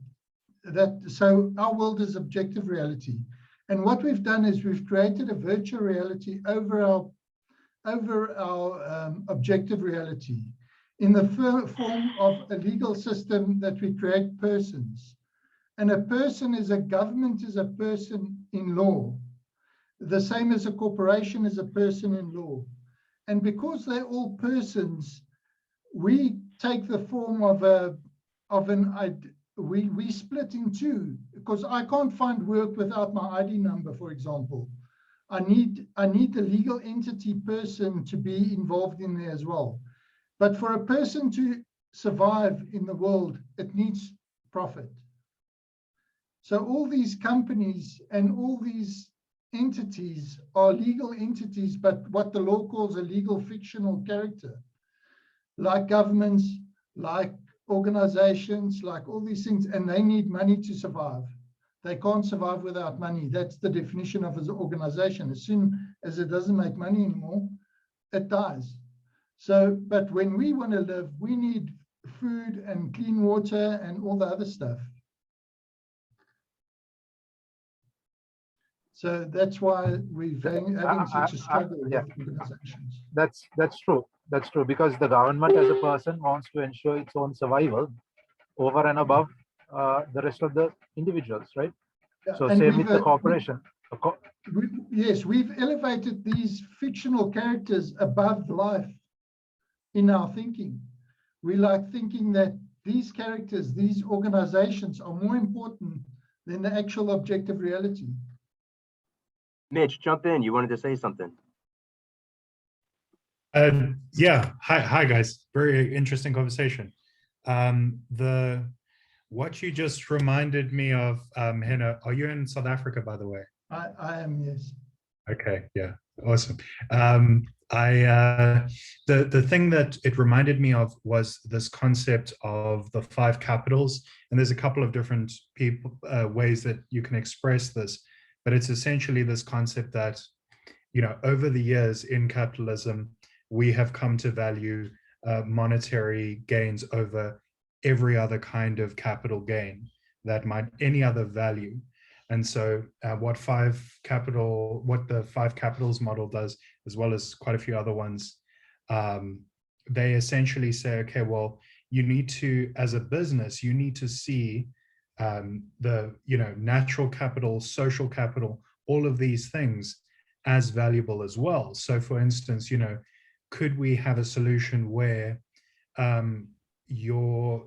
so our world is objective reality. And what we've done is we've created a virtual reality over our objective reality in the form of a legal system that we create persons. And a person is a government is a person in law, the same as a corporation is a person in law. And because they're all persons, we take the form we split in two, because I can't find work without my ID number, for example. I need the legal entity person to be involved in there as well. But for a person to survive in the world, it needs profit. So all these companies and all these entities are legal entities, but what the law calls a legal fictional character, like governments, like organizations, like all these things, and they need money to survive. They can't survive without money. That's the definition of an organization. As soon as it doesn't make money anymore, it dies. So, but when we want to live, we need food and clean water and all the other stuff. So that's why we're having such a struggle with organizations. That's true. That's true, because the government as a person wants to ensure its own survival over and above the rest of the individuals, right? Yeah, so same with the corporation. Yes, we've elevated these fictional characters above life in our thinking. We like thinking that these characters, these organizations are more important than the actual objective reality. Mitch, jump in. You wanted to say something. Yeah. Hi, guys. Very interesting conversation. What you just reminded me of, Hannah, are you in South Africa, by the way? I am, yes. Okay. Yeah. Awesome. The thing that it reminded me of was this concept of the 5 capitals, and there's a couple of different ways that you can express this, but it's essentially this concept that, over the years in capitalism, we have come to value monetary gains over every other kind of capital gain that might any other value. And so what the 5 capitals model does, as well as quite a few other ones, they essentially say, okay, well, you need to, as a business, you need to see the natural capital, social capital, all of these things as valuable as well. So for instance, could we have a solution where your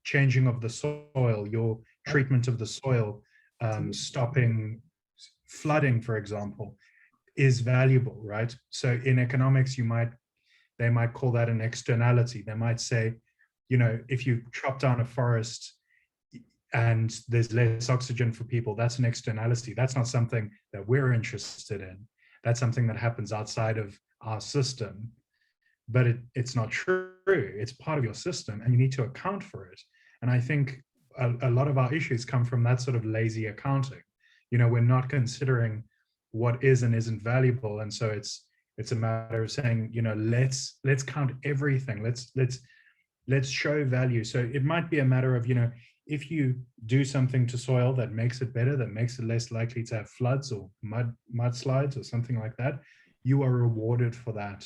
changing of the soil, your treatment of the soil, stopping flooding, for example, is valuable, right? So in economics, they might call that an externality. They might say, if you chop down a forest and there's less oxygen for people, that's an externality. That's not something that we're interested in. That's something that happens outside of our system, but it's not true. It's part of your system and you need to account for it. And I think a lot of our issues come from that sort of lazy accounting. We're not considering what is and isn't valuable. And so It's a matter of saying, you know, let's count everything. Let's show value. So it might be a matter of, you know, if you do something to soil that makes it better, that makes it less likely to have floods or mudslides or something like that, you are rewarded for that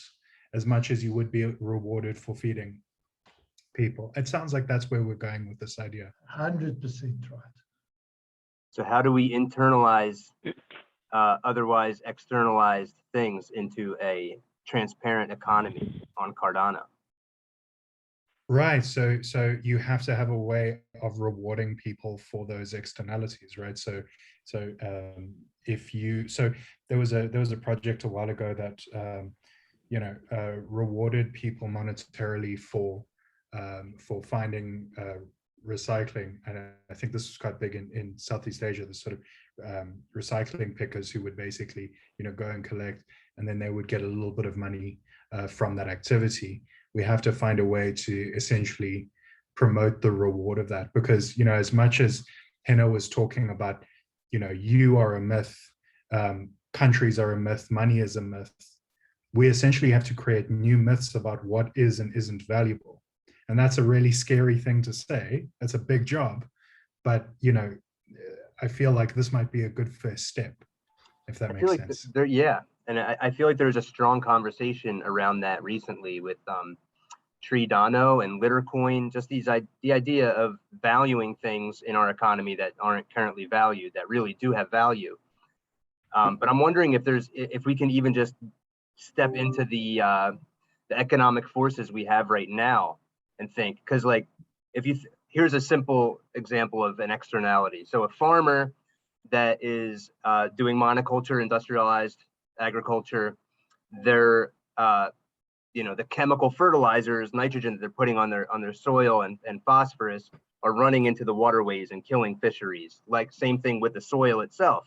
as much as you would be rewarded for feeding people. It sounds like that's where we're going with this idea. 100% right. So how do we internalize otherwise externalized things into a transparent economy on Cardano? Right. So you have to have a way of rewarding people for those externalities, right? So there was a project a while ago that you know, rewarded people monetarily for finding recycling, and I think this was quite big in Southeast Asia. The sort of recycling pickers who would basically, you know, go and collect, and then they would get a little bit of money from that activity. We have to find a way to essentially promote the reward of that, because, you know, as much as Henna was talking about, you know, you are a myth, countries are a myth, money is a myth, we essentially have to create new myths about what is and isn't valuable. And that's a really scary thing to say. That's a big job, but, you know, I feel like this might be a good first step, if that makes sense. Yeah, and I feel like there's a strong conversation around that recently with Tridano and Littercoin, just the idea of valuing things in our economy that aren't currently valued, that really do have value. But I'm wondering if we can even just step into the economic forces we have right now and think, because like, here's a simple example of an externality. So a farmer that is doing monoculture, industrialized agriculture, they're you know, the chemical fertilizers, nitrogen that they're putting on their soil and phosphorus are running into the waterways and killing fisheries. Like, same thing with the soil itself.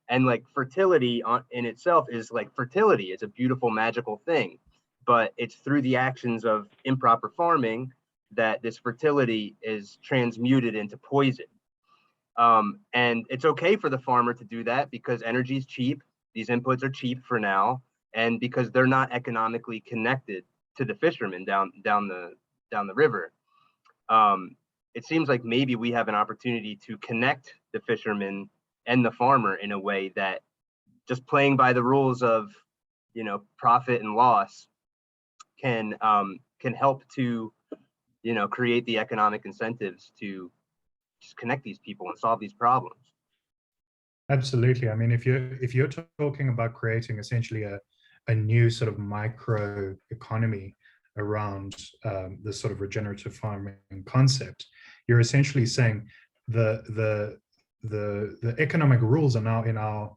And like, fertility in itself is like, fertility is a beautiful, magical thing, but it's through the actions of improper farming that this fertility is transmuted into poison. And it's okay for the farmer to do that because energy is cheap. These inputs are cheap for now, and because they're not economically connected to the fishermen down the river. It seems like maybe we have an opportunity to connect the fishermen and the farmer in a way that just playing by the rules of, you know, profit and loss can help to, you know, create the economic incentives to just connect these people and solve these problems. Absolutely. I mean, if you're talking about creating essentially a new sort of micro economy around this sort of regenerative farming concept, you're essentially saying the economic rules are now in our,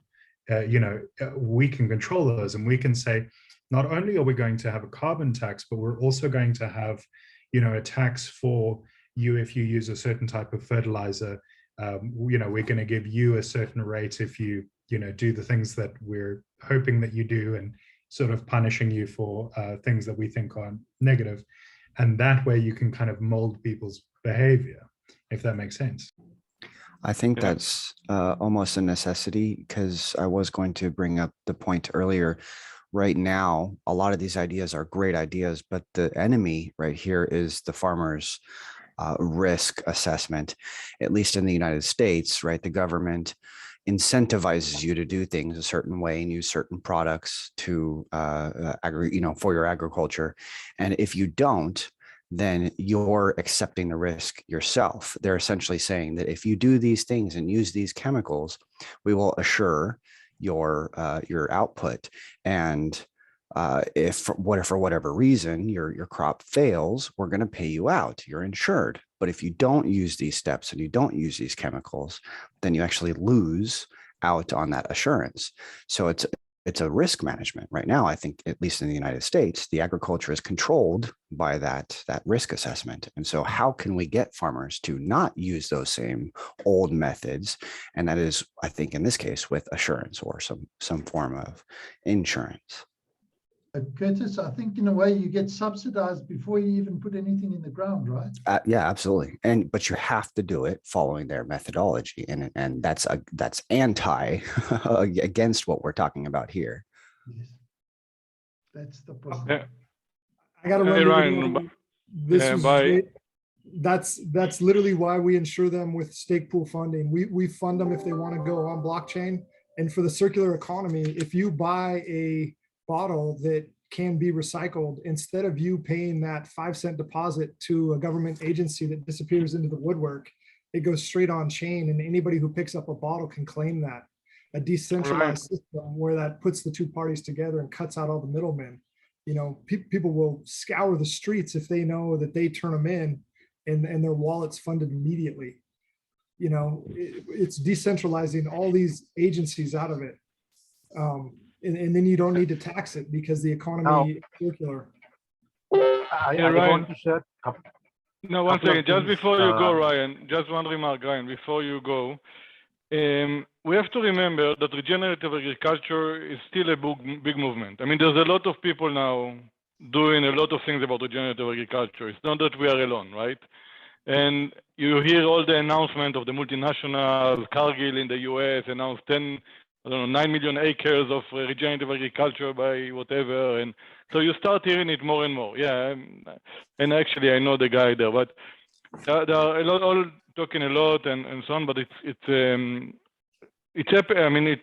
you know, we can control those, and we can say, not only are we going to have a carbon tax, but we're also going to have, you know, a tax for you if you use a certain type of fertilizer. You know, we're going to give you a certain rate if you know, do the things that we're hoping that you do, and sort of punishing you for things that we think are negative. And that way you can kind of mold people's behavior, if that makes sense. I think that's almost a necessity, because I was going to bring up the point earlier. Right now, a lot of these ideas are great ideas, but the enemy right here is the farmers' risk assessment. At least in the United States, right? The government incentivizes you to do things a certain way and use certain products to you know, for your agriculture. And if you don't, then you're accepting the risk yourself. They're essentially saying that if you do these things and use these chemicals, we will assure your output. And if for whatever reason your crop fails, we're going to pay you out. You're insured. But if you don't use these steps and you don't use these chemicals, then you actually lose out on that assurance. So it's a risk management right now. I think, at least in the United States, the agriculture is controlled by that risk assessment. And so how can we get farmers to not use those same old methods? And that is, I think, in this case, with assurance or some form of insurance. Curtis, I think in a way you get subsidized before you even put anything in the ground, right? Yeah, absolutely. But you have to do it following their methodology, and that's anti against what we're talking about here. Yes. That's the problem. Yeah. I got to Hey, run. Ryan, This yeah, was bye. great. That's literally why we insure them with stake pool funding. We fund them if they want to go on blockchain. And for the circular economy, if you buy a bottle that can be recycled, instead of you paying that 5-cent deposit to a government agency that disappears into the woodwork, it goes straight on chain, and anybody who picks up a bottle can claim that. A decentralized system where that puts the two parties together and cuts out all the middlemen. You know, people will scour the streets if they know that they turn them in and their wallet's funded immediately. You know, it's decentralizing all these agencies out of it. And then you don't need to tax it because the economy is circular. I want to share. No, one couple of second. Just things, before you go, Ryan, just one remark, Ryan, before you go. We have to remember that regenerative agriculture is still a big movement. I mean, there's a lot of people now doing a lot of things about regenerative agriculture. It's not that we are alone, right? And you hear all the announcement of the multinationals. Cargill in the US announced 9 million acres of regenerative agriculture by whatever. And so you start hearing it more and more. Yeah, and actually I know the guy there, but there are a lot, all talking a lot and so on, but it's I mean,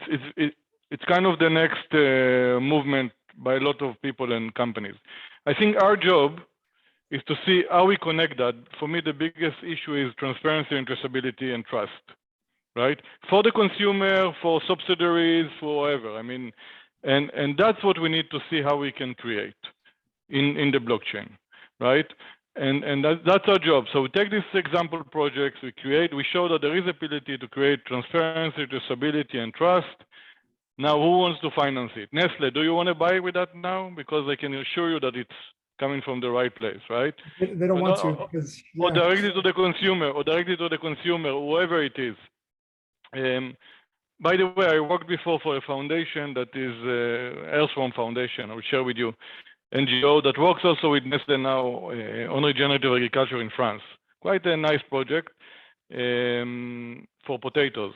it's kind of the next movement by a lot of people and companies. I think our job is to see how we connect that. For me, the biggest issue is transparency and traceability and trust, right? For the consumer, for subsidiaries, for whoever. I mean, and that's what we need to see how we can create in the blockchain, right? And that's our job. So we take these example projects, we show that there is ability to create transparency, traceability, and trust. Now, who wants to finance it? Nestle, do you want to buy with that now? Because I can assure you that it's coming from the right place, right? They don't want to because or directly to the consumer, whoever it is. By the way, I worked before for a foundation that is Earthworm Foundation. I will share with you. NGO that works also with Nestle now on regenerative agriculture in France. Quite a nice project for potatoes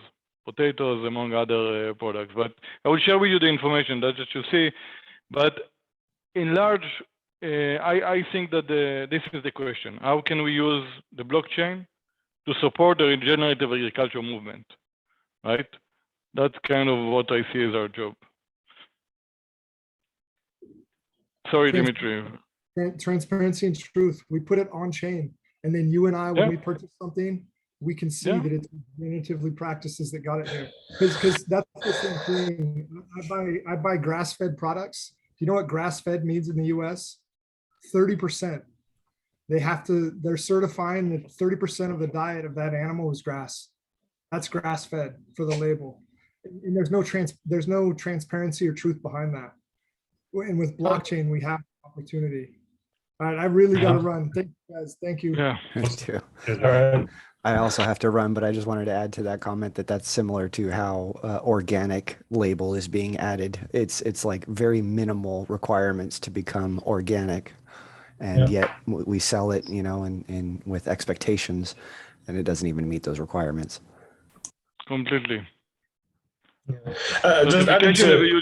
among other products. But I will share with you the information that you see. But in large, I think that this is the question. How can we use the blockchain to support the regenerative agriculture movement, right? That's kind of what I see as our job. Sorry, Dimitri. Transparency and truth. We put it on chain, and then you and I, when we purchase something, we can see that it's regeneratively practices that got it there. Because that's the same thing. I buy grass-fed products. Do you know what grass-fed means in the US? 30%. They're certifying that 30% of the diet of that animal is grass. That's grass-fed for the label. And there's no transparency or truth behind that. And with blockchain, we have opportunity. All right, I really got to run. Thank you guys. Thank you. Yeah. Me too. All right. I also have to run, but I just wanted to add to that comment that that's similar to how organic label is being added. It's like very minimal requirements to become organic, and yet we sell it, you know, and with expectations, and it doesn't even meet those requirements. Completely. Just adding to,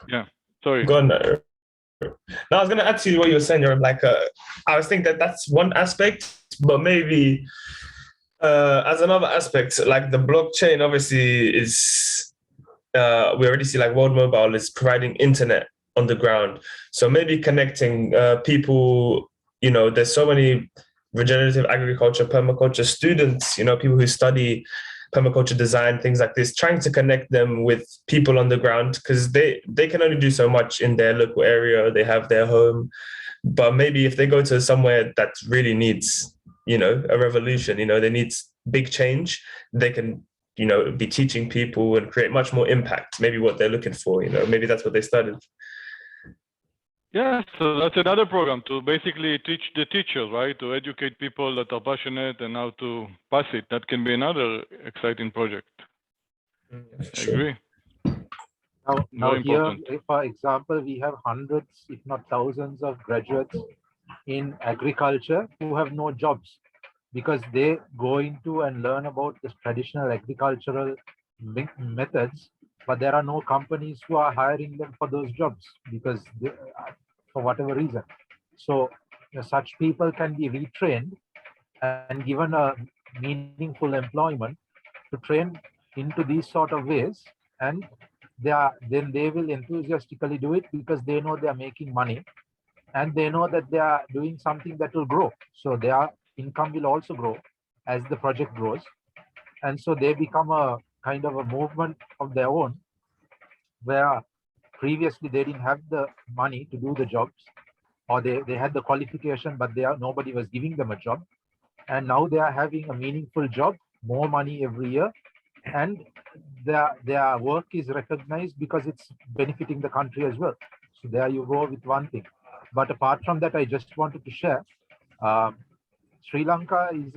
yeah. Sorry. Go on. No, I was going to add to what you were saying. You're like, I was thinking that that's one aspect, but maybe as another aspect, like the blockchain obviously is, we already see like World Mobile is providing internet on the ground. So maybe connecting people, you know, there's so many regenerative agriculture, permaculture students, you know, people who study permaculture design, things like this, trying to connect them with people on the ground, because they can only do so much in their local area. They have their home, but maybe if they go to somewhere that really needs, you know, a revolution, you know, they need big change, they can, you know, be teaching people and create much more impact, maybe what they're looking for, you know, maybe that's what they studied. Yeah, so that's another program to basically teach the teachers, right? To educate people that are passionate and how to pass it. That can be another exciting project. I agree. Now here, for example, we have hundreds, if not thousands of graduates in agriculture who have no jobs because they go into and learn about this traditional agricultural methods, but there are no companies who are hiring them for those jobs because for whatever reason. So such people can be retrained and given a meaningful employment to train into these sort of ways, and then they will enthusiastically do it because they know they are making money and they know that they are doing something that will grow. So their income will also grow as the project grows. And so they become a kind of a movement of their own, where previously they didn't have the money to do the jobs, or they had the qualification, but nobody was giving them a job. And now they are having a meaningful job, more money every year, and their work is recognized because it's benefiting the country as well. So there you go with one thing. But apart from that, I just wanted to share, Sri Lanka is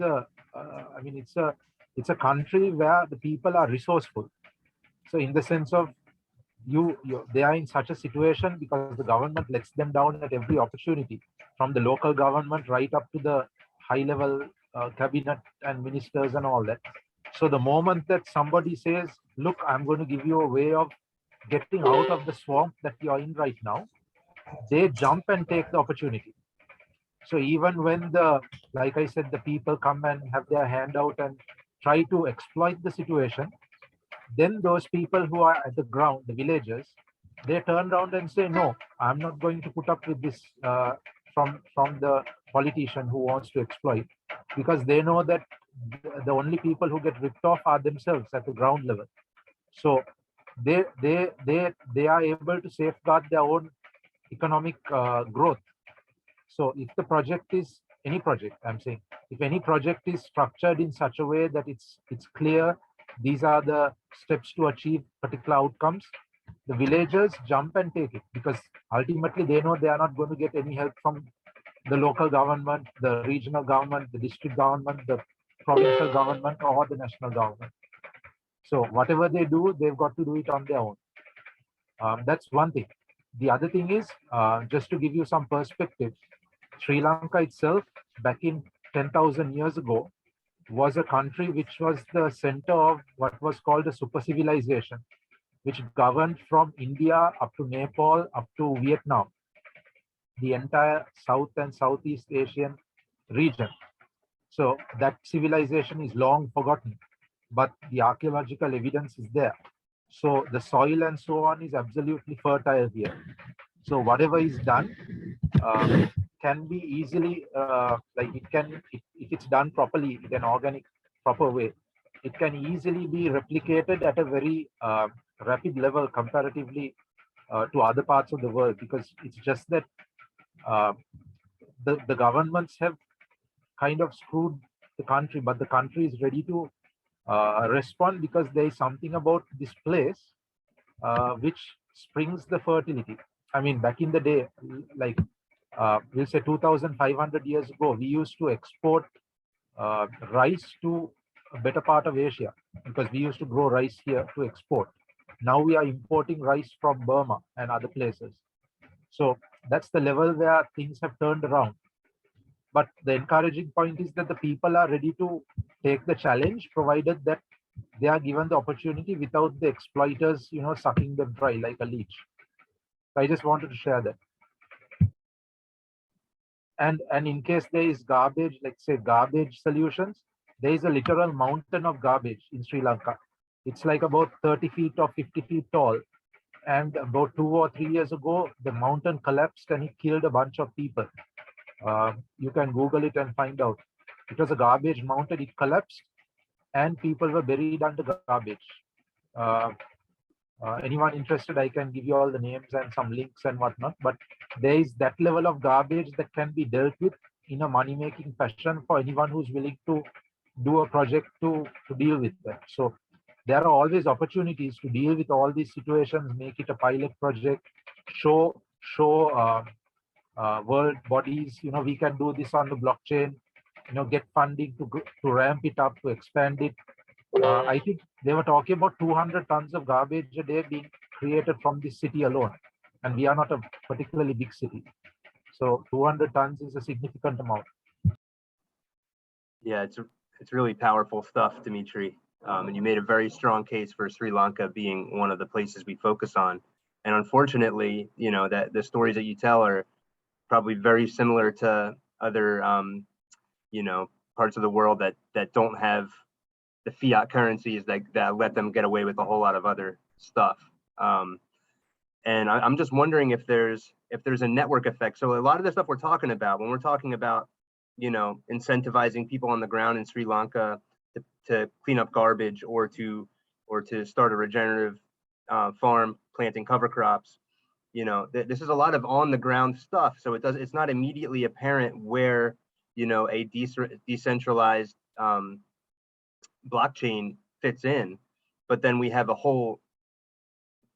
it's a country where the people are resourceful. So in the sense of they are in such a situation because the government lets them down at every opportunity, from the local government right up to the high level cabinet and ministers and all that. So the moment that somebody says, look, I'm going to give you a way of getting out of the swamp that you're in right now, they jump and take the opportunity. So even when like I said, the people come and have their hand out and try to exploit the situation, then those people who are at the ground, the villagers, they turn around and say, no, I'm not going to put up with this from the politician who wants to exploit, because they know that the only people who get ripped off are themselves at the ground level. So they are able to safeguard their own economic growth. So if the project is any project, I'm saying, if any project is structured in such a way that it's clear, these are the steps to achieve particular outcomes, the villagers jump and take it, because ultimately they know they are not going to get any help from the local government, the regional government, the district government, the provincial government, or the national government. So whatever they do, they've got to do it on their own. That's one thing. The other thing is, just to give you some perspective, Sri Lanka itself, back in 10,000 years ago, was a country which was the center of what was called a super civilization, which governed from India up to Nepal, up to Vietnam, the entire South and Southeast Asian region. So that civilization is long forgotten, but the archaeological evidence is there. So the soil and so on is absolutely fertile here. So whatever is done can be easily, if it's done properly in an organic, proper way, it can easily be replicated at a very rapid level comparatively to other parts of the world, because it's just that the governments have kind of screwed the country, but the country is ready to respond, because there is something about this place which springs the fertility. I mean, back in the day, like we'll say 2,500 years ago, we used to export rice to a better part of Asia, because we used to grow rice here to export. Now we are importing rice from Burma and other places. So that's the level where things have turned around. But the encouraging point is that the people are ready to take the challenge, provided that they are given the opportunity without the exploiters, sucking them dry like a leech. So I just wanted to share that. And in case there is garbage, let's say garbage solutions, there is a literal mountain of garbage in Sri Lanka. It's like about 30 feet or 50 feet tall. And about 2 or 3 years ago, the mountain collapsed and it killed a bunch of people. You can Google it and find out. It was a garbage mountain, it collapsed, and people were buried under garbage. Anyone interested, I can give you all the names and some links and whatnot, but there is that level of garbage that can be dealt with in a money-making fashion for anyone who's willing to do a project to deal with that. So there are always opportunities to deal with all these situations, make it a pilot project, show world bodies, we can do this on the blockchain, get funding to ramp it up, to expand it. I think they were talking about 200 tons of garbage a day being created from this city alone. And we are not a particularly big city. So 200 tons is a significant amount. Yeah, it's really powerful stuff, Dimitri. And you made a very strong case for Sri Lanka being one of the places we focus on. And unfortunately, that the stories that you tell are probably very similar to other, you know, parts of the world that don't have the fiat currencies that let them get away with a whole lot of other stuff. And I'm just wondering if there's a network effect. So a lot of the stuff we're talking about, when we're talking about, you know, incentivizing people on the ground in Sri Lanka to clean up garbage or to start a regenerative farm planting cover crops, you know, this is a lot of on the ground stuff. So it's not immediately apparent where, you know, a decentralized blockchain fits in, but then we have a whole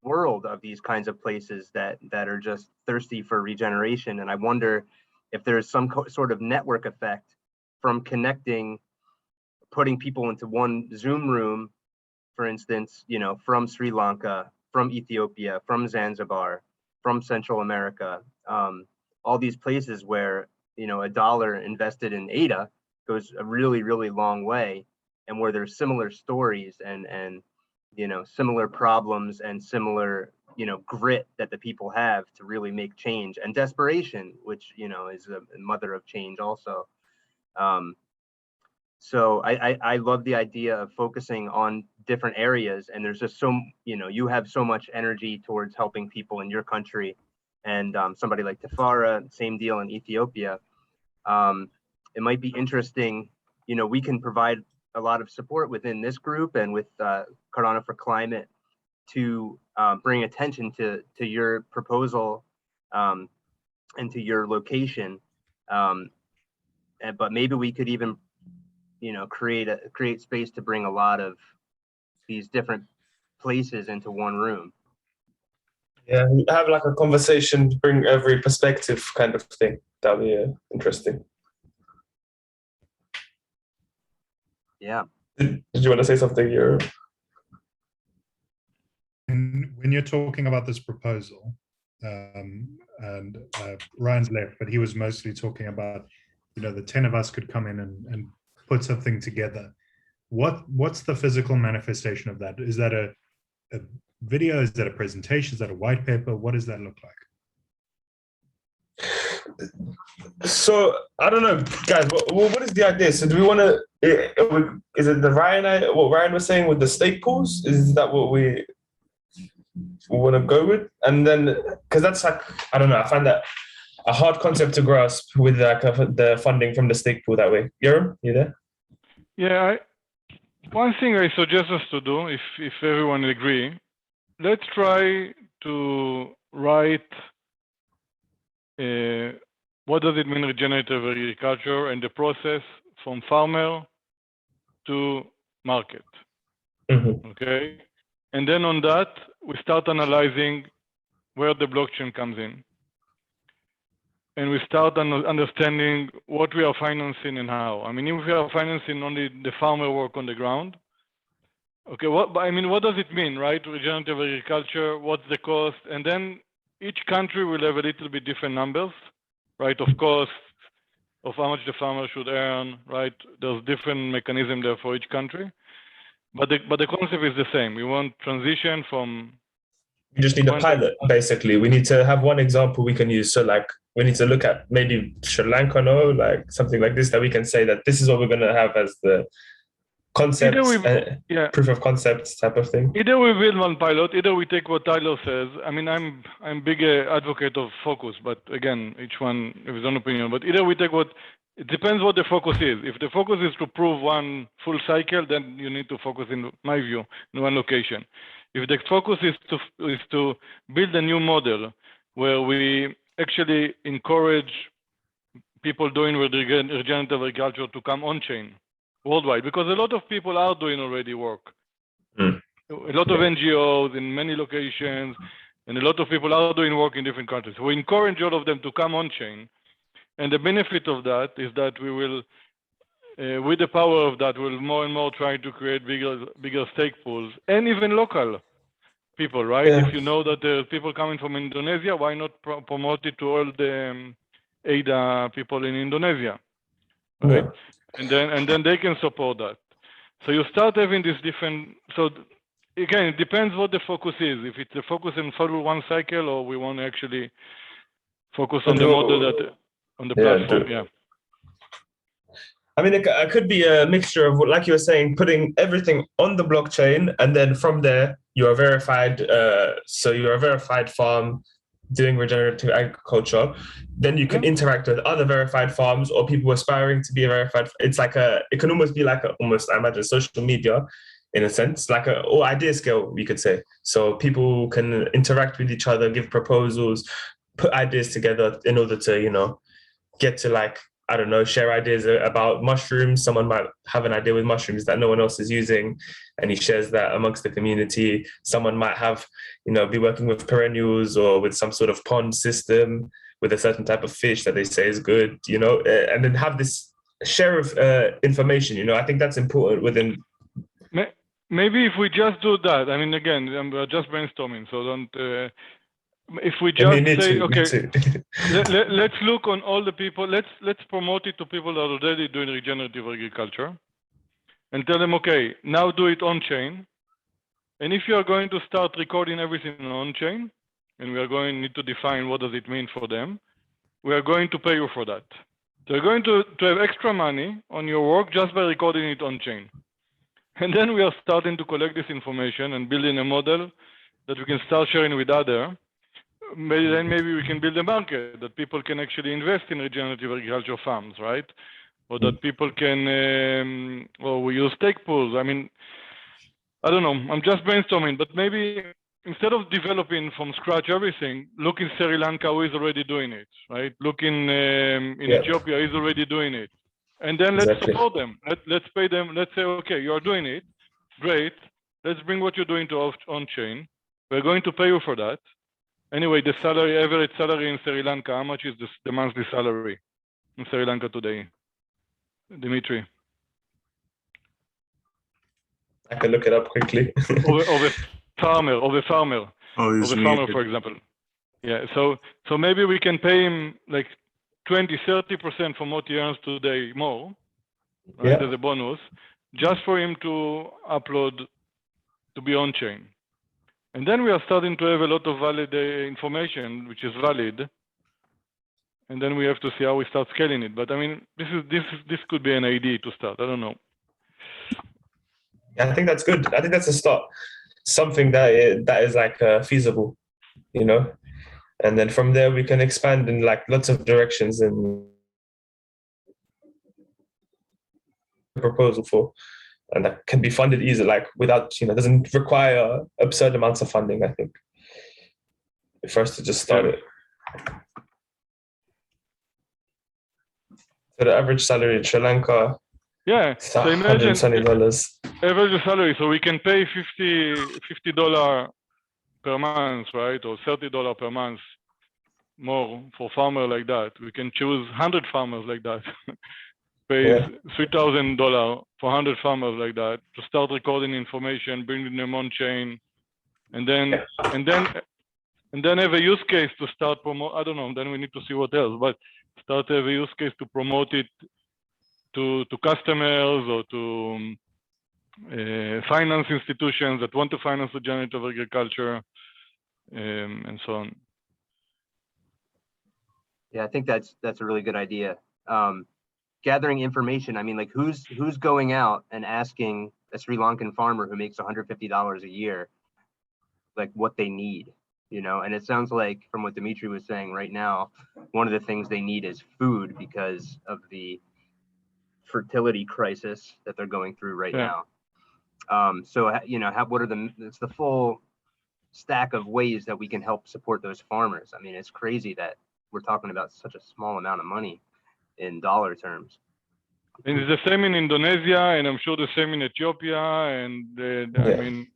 world of these kinds of places that are just thirsty for regeneration. And I wonder if there's some sort of network effect from connecting, putting people into one Zoom room, for instance, you know, from Sri Lanka, from Ethiopia, from Zanzibar, from Central America, all these places where, you know, $1 invested in ADA goes a really, really long way, and where there's similar stories and you know, similar problems and similar, you know, grit that the people have to really make change, and desperation, which, you know, is a mother of change also. So I love the idea of focusing on different areas, and there's just so, you know, you have so much energy towards helping people in your country, and somebody like Tafara, same deal in Ethiopia. It might be interesting, you know, we can provide a lot of support within this group and with Cardano for Climate to bring attention to your proposal and to your location. But maybe we could even, you know, create space to bring a lot of these different places into one room. Yeah, have like a conversation, bring every perspective kind of thing. That'd be interesting. Yeah. Did you want to say something, Euro? When you're talking about this proposal, and Ryan's left, but he was mostly talking about, you know, the 10 of us could come in and put something together. What's the physical manifestation of that? Is that a video? Is that a presentation? Is that a white paper? What does that look like? So I don't know, guys. What is the idea? So do we want to? Is it the what Ryan was saying with the stake pools? Is that what we want to go with? And then, because that's like, I don't know. I find that a hard concept to grasp with like the funding from the stake pool that way. Yoram, you there? Yeah. One thing I suggest us to do, if everyone agree, let's try to write. What does it mean, regenerative agriculture, and the process from farmer to market? Mm-hmm. Okay, and then on that we start analyzing where the blockchain comes in, and we start understanding what we are financing and how. I mean, if we are financing only the farmer work on the ground, okay, what does it mean, right? Regenerative agriculture, what's the cost? And then each country will have a little bit different numbers, right? Of course, of how much the farmer should earn, right? There's different mechanism there for each country, but the concept is the same. We want transition from. We just need a pilot, basically. We need to have one example we can use. So like, we need to look at maybe Sri Lanka, no, like something like this, that we can say that this is what we're going to have as the concept, proof of concept type of thing. Either we build one pilot, either we take what Tyler says. I mean, I'm big advocate of focus, but again, each one have his own opinion. But either we take it depends what the focus is. If the focus is to prove one full cycle, then you need to focus, in my view, in one location. If the focus is to build a new model where we actually encourage people doing regenerative agriculture to come on chain worldwide, because a lot of people are doing already work. A lot of NGOs in many locations, and a lot of people are doing work in different countries. We encourage all of them to come on chain, and the benefit of that is that we will, with the power of that, we'll more and more try to create bigger stake pools, and even local people, right? Yeah. If you know that there are people coming from Indonesia, why not promote it to all the ADA people in Indonesia, right? Yeah. And then they can support that. So you start having this different. So again, it depends what the focus is. If it's the focus in follow one cycle, or we want to actually focus on the model that on the platform. Yeah. I mean, it could be a mixture of, like you were saying, putting everything on the blockchain, and then from there you are verified. So you're a verified farm doing regenerative agriculture. Then you can interact with other verified farms or people aspiring to be a verified. It's like it can almost be like almost, I imagine, social media in a sense, like or idea scale, we could say. So people can interact with each other, give proposals, put ideas together in order to, get to, like, I don't know, share ideas about mushrooms. Someone might have an idea with mushrooms that no one else is using, and he shares that amongst the community. Someone might have, be working with perennials or with some sort of pond system with a certain type of fish that they say is good, and then have this share of information. I think that's important within. Maybe if we just do that, I mean, again, we're just brainstorming, so don't. If we just say, okay, let's look on all the people. Let's promote it to people that are already doing regenerative agriculture, and tell them, okay, now do it on chain. And if you are going to start recording everything on chain, and we are going to need to define what does it mean for them, we are going to pay you for that. So you're going to have extra money on your work just by recording it on chain. And then we are starting to collect this information and building a model that we can start sharing with others. Maybe we can build a market that people can actually invest in regenerative agriculture farms, right? Or that people can, or we use stake pools. I mean, I don't know, I'm just brainstorming, but maybe instead of developing from scratch everything, look in Sri Lanka who is already doing it, right? Look in Ethiopia is already doing it. And then let's support them. Let's pay them. Let's say, okay, you're doing it. Great. Let's bring what you're doing to on-chain. We're going to pay you for that. Anyway, the average salary in Sri Lanka, how much is the monthly salary in Sri Lanka today? Dimitri? I can look it up quickly. of a farmer, for example. Yeah, so maybe we can pay him like 20-30% from what he earns today more, right, as a bonus, just for him to upload, to be on chain. And then we are starting to have a lot of valid information, which is valid. And then we have to see how we start scaling it. But I mean, this could be an idea to start. I don't know. I think that's good. I think that's a start. Something that is like feasible, And then from there we can expand in like lots of directions and proposal for, and that can be funded easily, like without, doesn't require absurd amounts of funding, I think, for us to just start it. So the average salary in Sri Lanka, so imagine $120. Average salary, so we can pay $50 per month, right, or $30 per month more for farmer like that. We can choose 100 farmers like that. Pay $3,000 for 100 farmers like that to start recording information, bringing them on chain, and then have a use case to start promote. I don't know. Then we need to see what else, but start to have a use case to promote it to customers or to finance institutions that want to finance regenerative agriculture, and so on. Yeah, I think that's a really good idea. Gathering information. I mean, like who's going out and asking a Sri Lankan farmer who makes $150 a year, like what they need, And it sounds like from what Dimitri was saying right now, one of the things they need is food because of the fertility crisis that they're going through right now. So what are it's the full stack of ways that we can help support those farmers. I mean, it's crazy that we're talking about such a small amount of money in dollar terms. And it's the same in Indonesia, and I'm sure the same in Ethiopia, and I mean,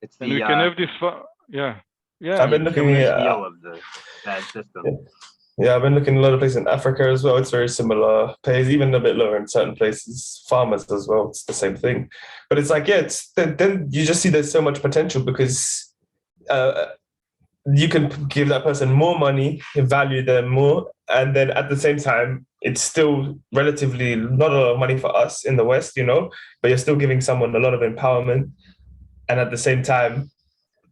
it's the and we can have this. I've been looking at of the bad system. I've been looking at a lot of places in Africa as well. It's very similar. Pays even a bit lower in certain places. Farmers as well. It's the same thing. But it's like, then you just see there's so much potential because you can give that person more money, value them more, and then at the same time, it's still relatively not a lot of money for us in the West, but you're still giving someone a lot of empowerment. And at the same time,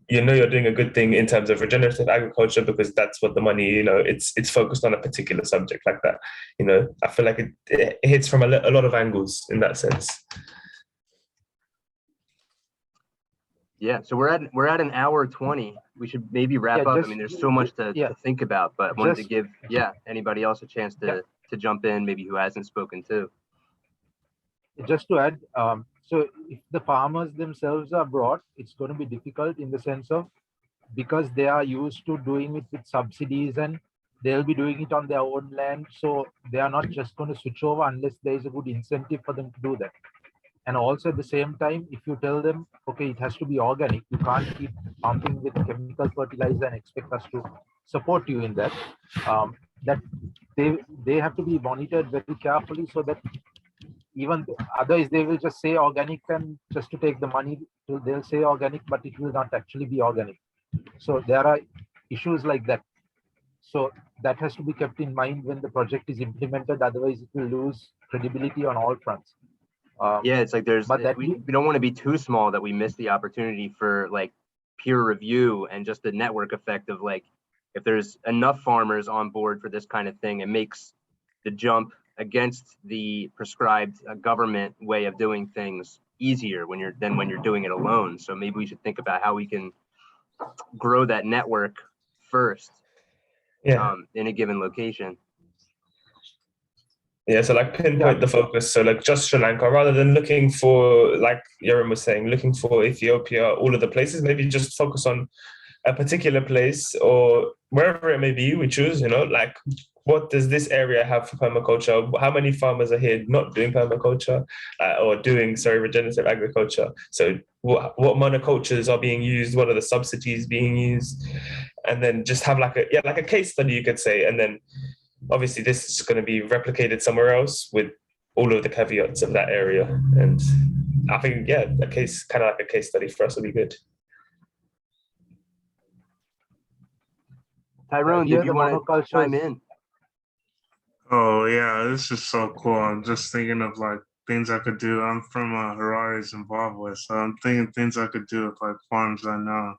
you know you're doing a good thing in terms of regenerative agriculture because that's what the money, you know, it's focused on a particular subject like that. You know, I feel like it hits from a lot of angles in that sense. Yeah, so we're at an hour 20. We should maybe wrap up. I mean, there's so much to think about, but I wanted to give anybody else a chance to jump in, maybe who hasn't spoken too. Just to add, so if the farmers themselves are brought, it's going to be difficult in the sense of, because they are used to doing it with subsidies and they'll be doing it on their own land. So they are not just going to switch over unless there is a good incentive for them to do that. And also at the same time, if you tell them, okay, it has to be organic, you can't keep pumping with chemical fertilizer and expect us to support you in that, that they have to be monitored very carefully, so that even otherwise they will just say organic, and just to take the money, they'll say organic, but it will not actually be organic. So there are issues like that. So that has to be kept in mind when the project is implemented. Otherwise, it will lose credibility on all fronts. Yeah, it's like we don't want to be too small that we miss the opportunity for like peer review and just the network effect of like, if there's enough farmers on board for this kind of thing, it makes the jump against the prescribed government way of doing things easier when you're doing it alone. So maybe we should think about how we can grow that network first in a given location. Yeah, so like pinpoint the focus. So like just Sri Lanka, rather than looking for, like Jeroen was saying, looking for Ethiopia, all of the places, maybe just focus on a particular place or wherever it may be we choose, you know, like what does this area have for permaculture? How many farmers are here not doing permaculture or doing, regenerative agriculture? So what monocultures are being used? What are the subsidies being used? And then just have like a case study, you could say, and then obviously this is going to be replicated somewhere else with all of the caveats of that area. And I think, a case, kind of like a case study for us would be good. Tyrone, did you want to chime in? Oh yeah, this is so cool. I'm just thinking of like things I could do. I'm from Harare, Zimbabwe, so I'm thinking things I could do with like farms I know.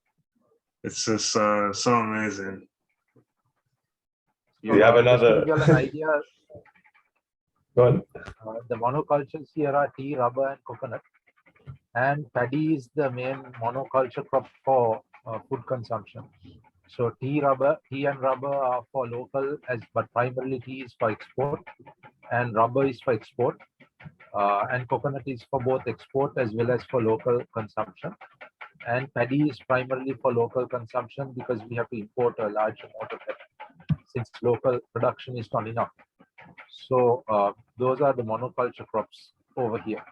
It's just so amazing. You have another. Just to give you an idea, Go on. The monocultures here are tea, rubber, and coconut. And paddy is the main monoculture crop for food consumption. So tea and rubber are for local, but primarily tea is for export, and rubber is for export, and coconut is for both export as well as for local consumption. And paddy is primarily for local consumption because we have to import a large amount of it, since local production is not enough. So those are the monoculture crops over here.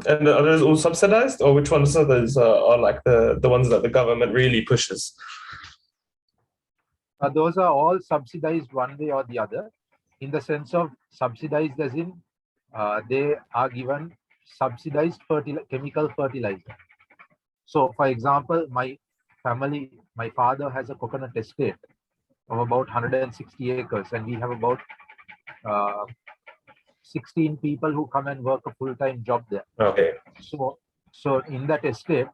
And are those all subsidized, or which ones of those are like the ones that the government really pushes? Those are all subsidized one way or the other, in the sense of subsidized as in they are given subsidized chemical fertilizer. So for example, my father has a coconut estate of about 160 acres, and we have about 16 people who come and work a full-time job there. Okay. So in that estate,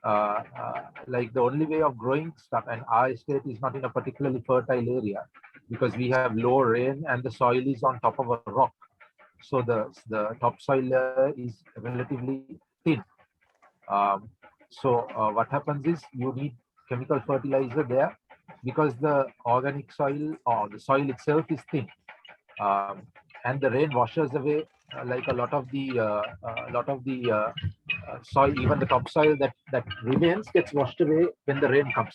like the only way of growing stuff, and our estate is not in a particularly fertile area because we have low rain and the soil is on top of a rock. So the topsoil is relatively thin. So what happens is you need chemical fertilizer there because the organic soil or the soil itself is thin. And the rain washes away like a lot of the soil, even the topsoil that remains gets washed away when the rain comes.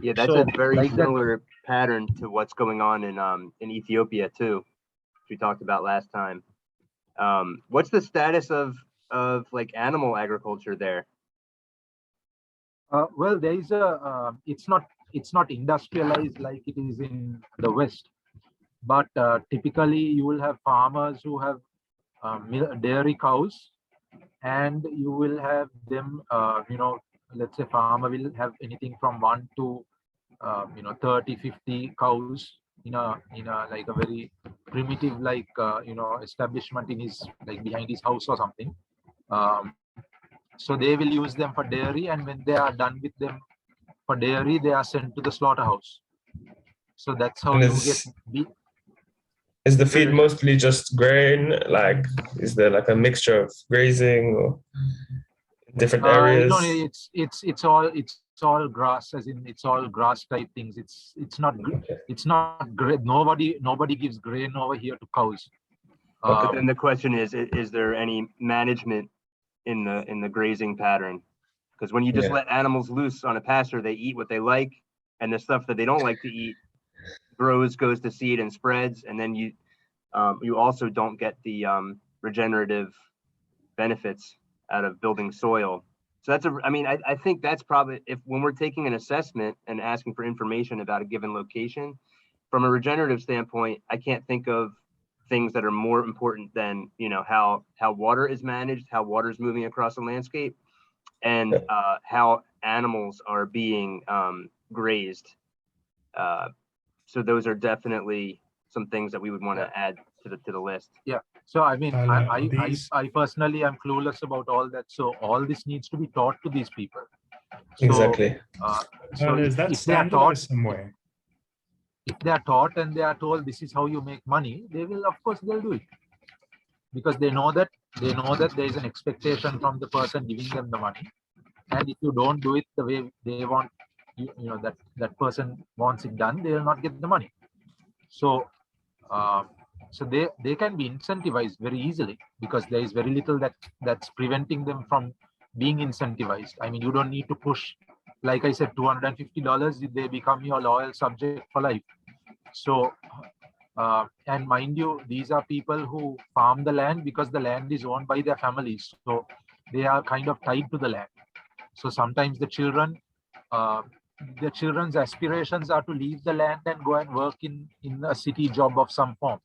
Yeah, that's a very similar pattern to what's going on in Ethiopia too, which we talked about last time. What's the status of like animal agriculture there? Well, there is it's not industrialized like it is in the West. But typically, you will have farmers who have dairy cows, and you will have them. Let's say farmer will have anything from 1 to 30, 50 cows in a like a very primitive establishment in his behind his house or something. So they will use them for dairy, and when they are done with them for dairy, they are sent to the slaughterhouse. So that's how And you get is the feed mostly just grain? Like, is there like a mixture of grazing or different areas? No, it's all grass, as in it's all grass type things. It's not great. Nobody gives grain over here to cows. But then the question is there any management in the grazing pattern? Because when you just let animals loose on a pasture, they eat what they like, and the stuff that they don't like to eat goes to seed and spreads, and then you also don't get the regenerative benefits out of building soil. So that's I think that's probably, when we're taking an assessment and asking for information about a given location, from a regenerative standpoint, I can't think of things that are more important than, how water is managed, how water is moving across the landscape, and how animals are being grazed. So those are definitely some things that we would want to add to the list. Yeah. So I mean, these- I personally am clueless about all that. So all this needs to be taught to these people. So, Exactly. So is that if they are taught standardized somewhere? if they are taught and they are told this is how you make money, they will, of course, they'll do it, because they know that there is an expectation from the person giving them the money, and if you don't do it the way they want, that person wants it done, they will not get the money. So so they can be incentivized very easily, because there is very little that's preventing them from being incentivized. I mean, you don't need to push, like I said, $250, they become your loyal subject for life. So and mind you, these are people who farm the land because the land is owned by their families, so they are kind of tied to the land. So sometimes the children's aspirations are to leave the land and go and work in a city job of some form.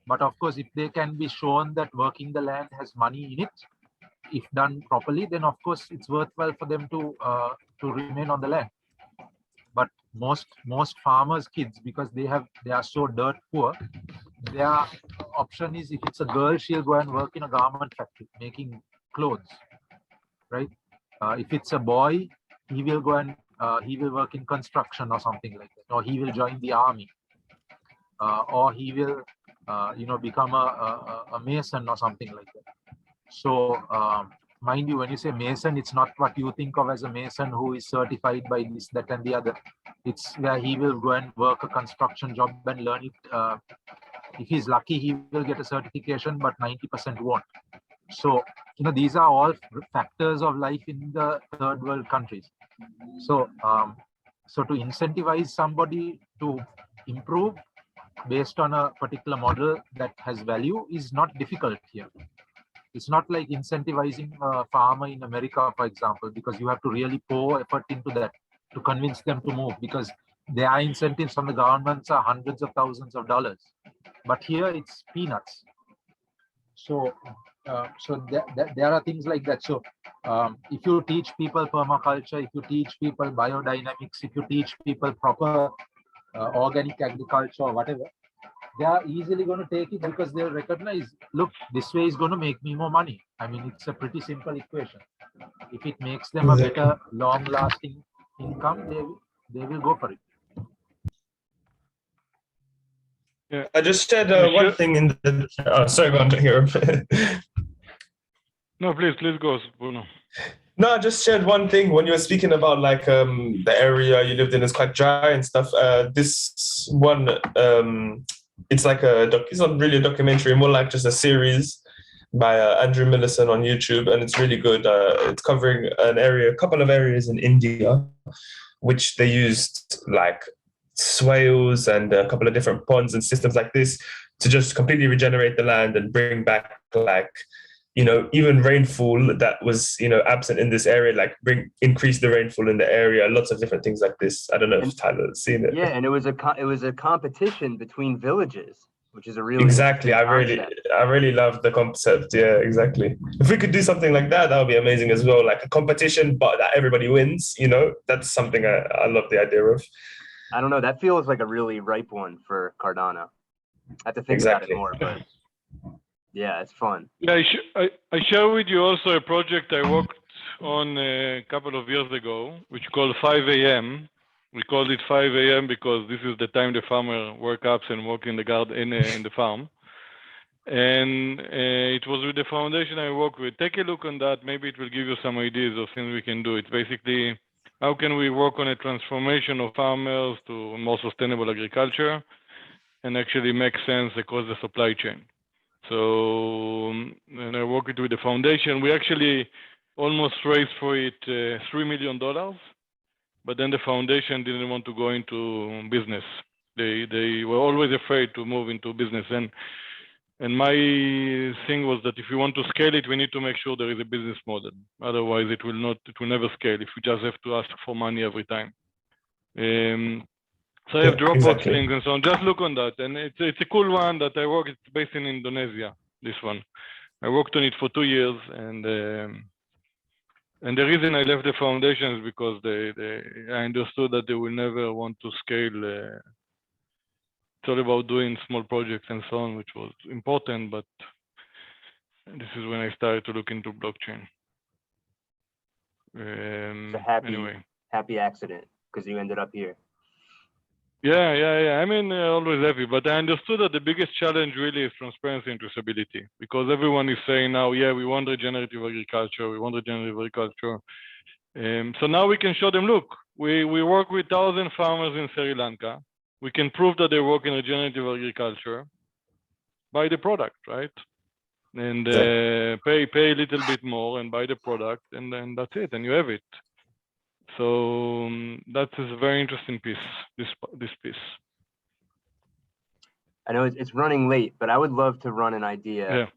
But of course, if they can be shown that working the land has money in it, if done properly, then of course it's worthwhile for them to remain on the land. But most farmers' kids, because they are so dirt poor, their option is, if it's a girl, she'll go and work in a garment factory making clothes, right? If it's a boy, he will go and he will work in construction or something like that, or he will join the army, or he will become a mason or something like that. So mind you, when you say mason, it's not what you think of as a mason who is certified by this, that, and the other. It's where he will go and work a construction job and learn it. If he's lucky, he will get a certification, but 90% won't. So these are all factors of life in the third world countries. So so to incentivize somebody to improve based on a particular model that has value is not difficult here. It's not like incentivizing a farmer in America, for example, because you have to really pour effort into that to convince them to move, because their incentives from the governments are hundreds of thousands of dollars. But here it's peanuts. So there are things like that. So if you teach people permaculture, if you teach people biodynamics, if you teach people proper organic agriculture or whatever, they are easily going to take it, because they'll recognize, look, this way is going to make me more money. I mean, it's a pretty simple equation. If it makes them a better, long-lasting income, they will go for it. Yeah. I just said one thing in the. Sorry, go on here. No, please go, Bruno. No, I just shared one thing when you were speaking about like the area you lived in is quite dry and stuff. This one, it's like it's not really a documentary, more like just a series by Andrew Millison on YouTube, and it's really good. It's covering a couple of areas in India, which they used like swales and a couple of different ponds and systems like this to just completely regenerate the land and bring back like, even rainfall that was, absent in this area, like increase the rainfall in the area, lots of different things like this. I don't know if Tyler's seen it. Yeah, and it was a competition between villages, which is a really exactly. I concept. really love the concept. Yeah, exactly. If we could do something like that, that would be amazing as well. Like a competition, but that everybody wins. That's something I love the idea of. I don't know. That feels like a really ripe one for Cardano. I have to think about it more, but. Yeah, it's fun. Yeah, I share with you also a project I worked on a couple of years ago, which called 5 a.m. We called it 5 a.m. because this is the time the farmer wakes up and walks in the garden in the farm. And it was with the foundation I work with. Take a look on that. Maybe it will give you some ideas of things we can do. It's basically how can we work on a transformation of farmers to more sustainable agriculture and actually make sense across the supply chain. So, and I work it with the foundation. We actually almost raised for it $3 million, but then the foundation didn't want to go into business. They were always afraid to move into business. And my thing was that if we want to scale it, we need to make sure there is a business model. Otherwise, it will never scale if we just have to ask for money every time. So I have Dropbox links and so on. Just look on that, and it's a cool one that I work. It's based in Indonesia. This one, I worked on it for 2 years, and the reason I left the foundation is because I understood that they will never want to scale. It's all about doing small projects and so on, which was important. But this is when I started to look into blockchain. It's a happy accident because you ended up here. Yeah. I mean, always happy, but I understood that the biggest challenge really is transparency and traceability, because everyone is saying now, yeah, we want regenerative agriculture, so now we can show them, look, we work with 1,000 farmers in Sri Lanka. We can prove that they work in regenerative agriculture. Buy the product, right? And pay a little bit more and buy the product, and then that's it, and you have it. So that is a very interesting piece, this piece. I know it's running late, but I would love to run an idea,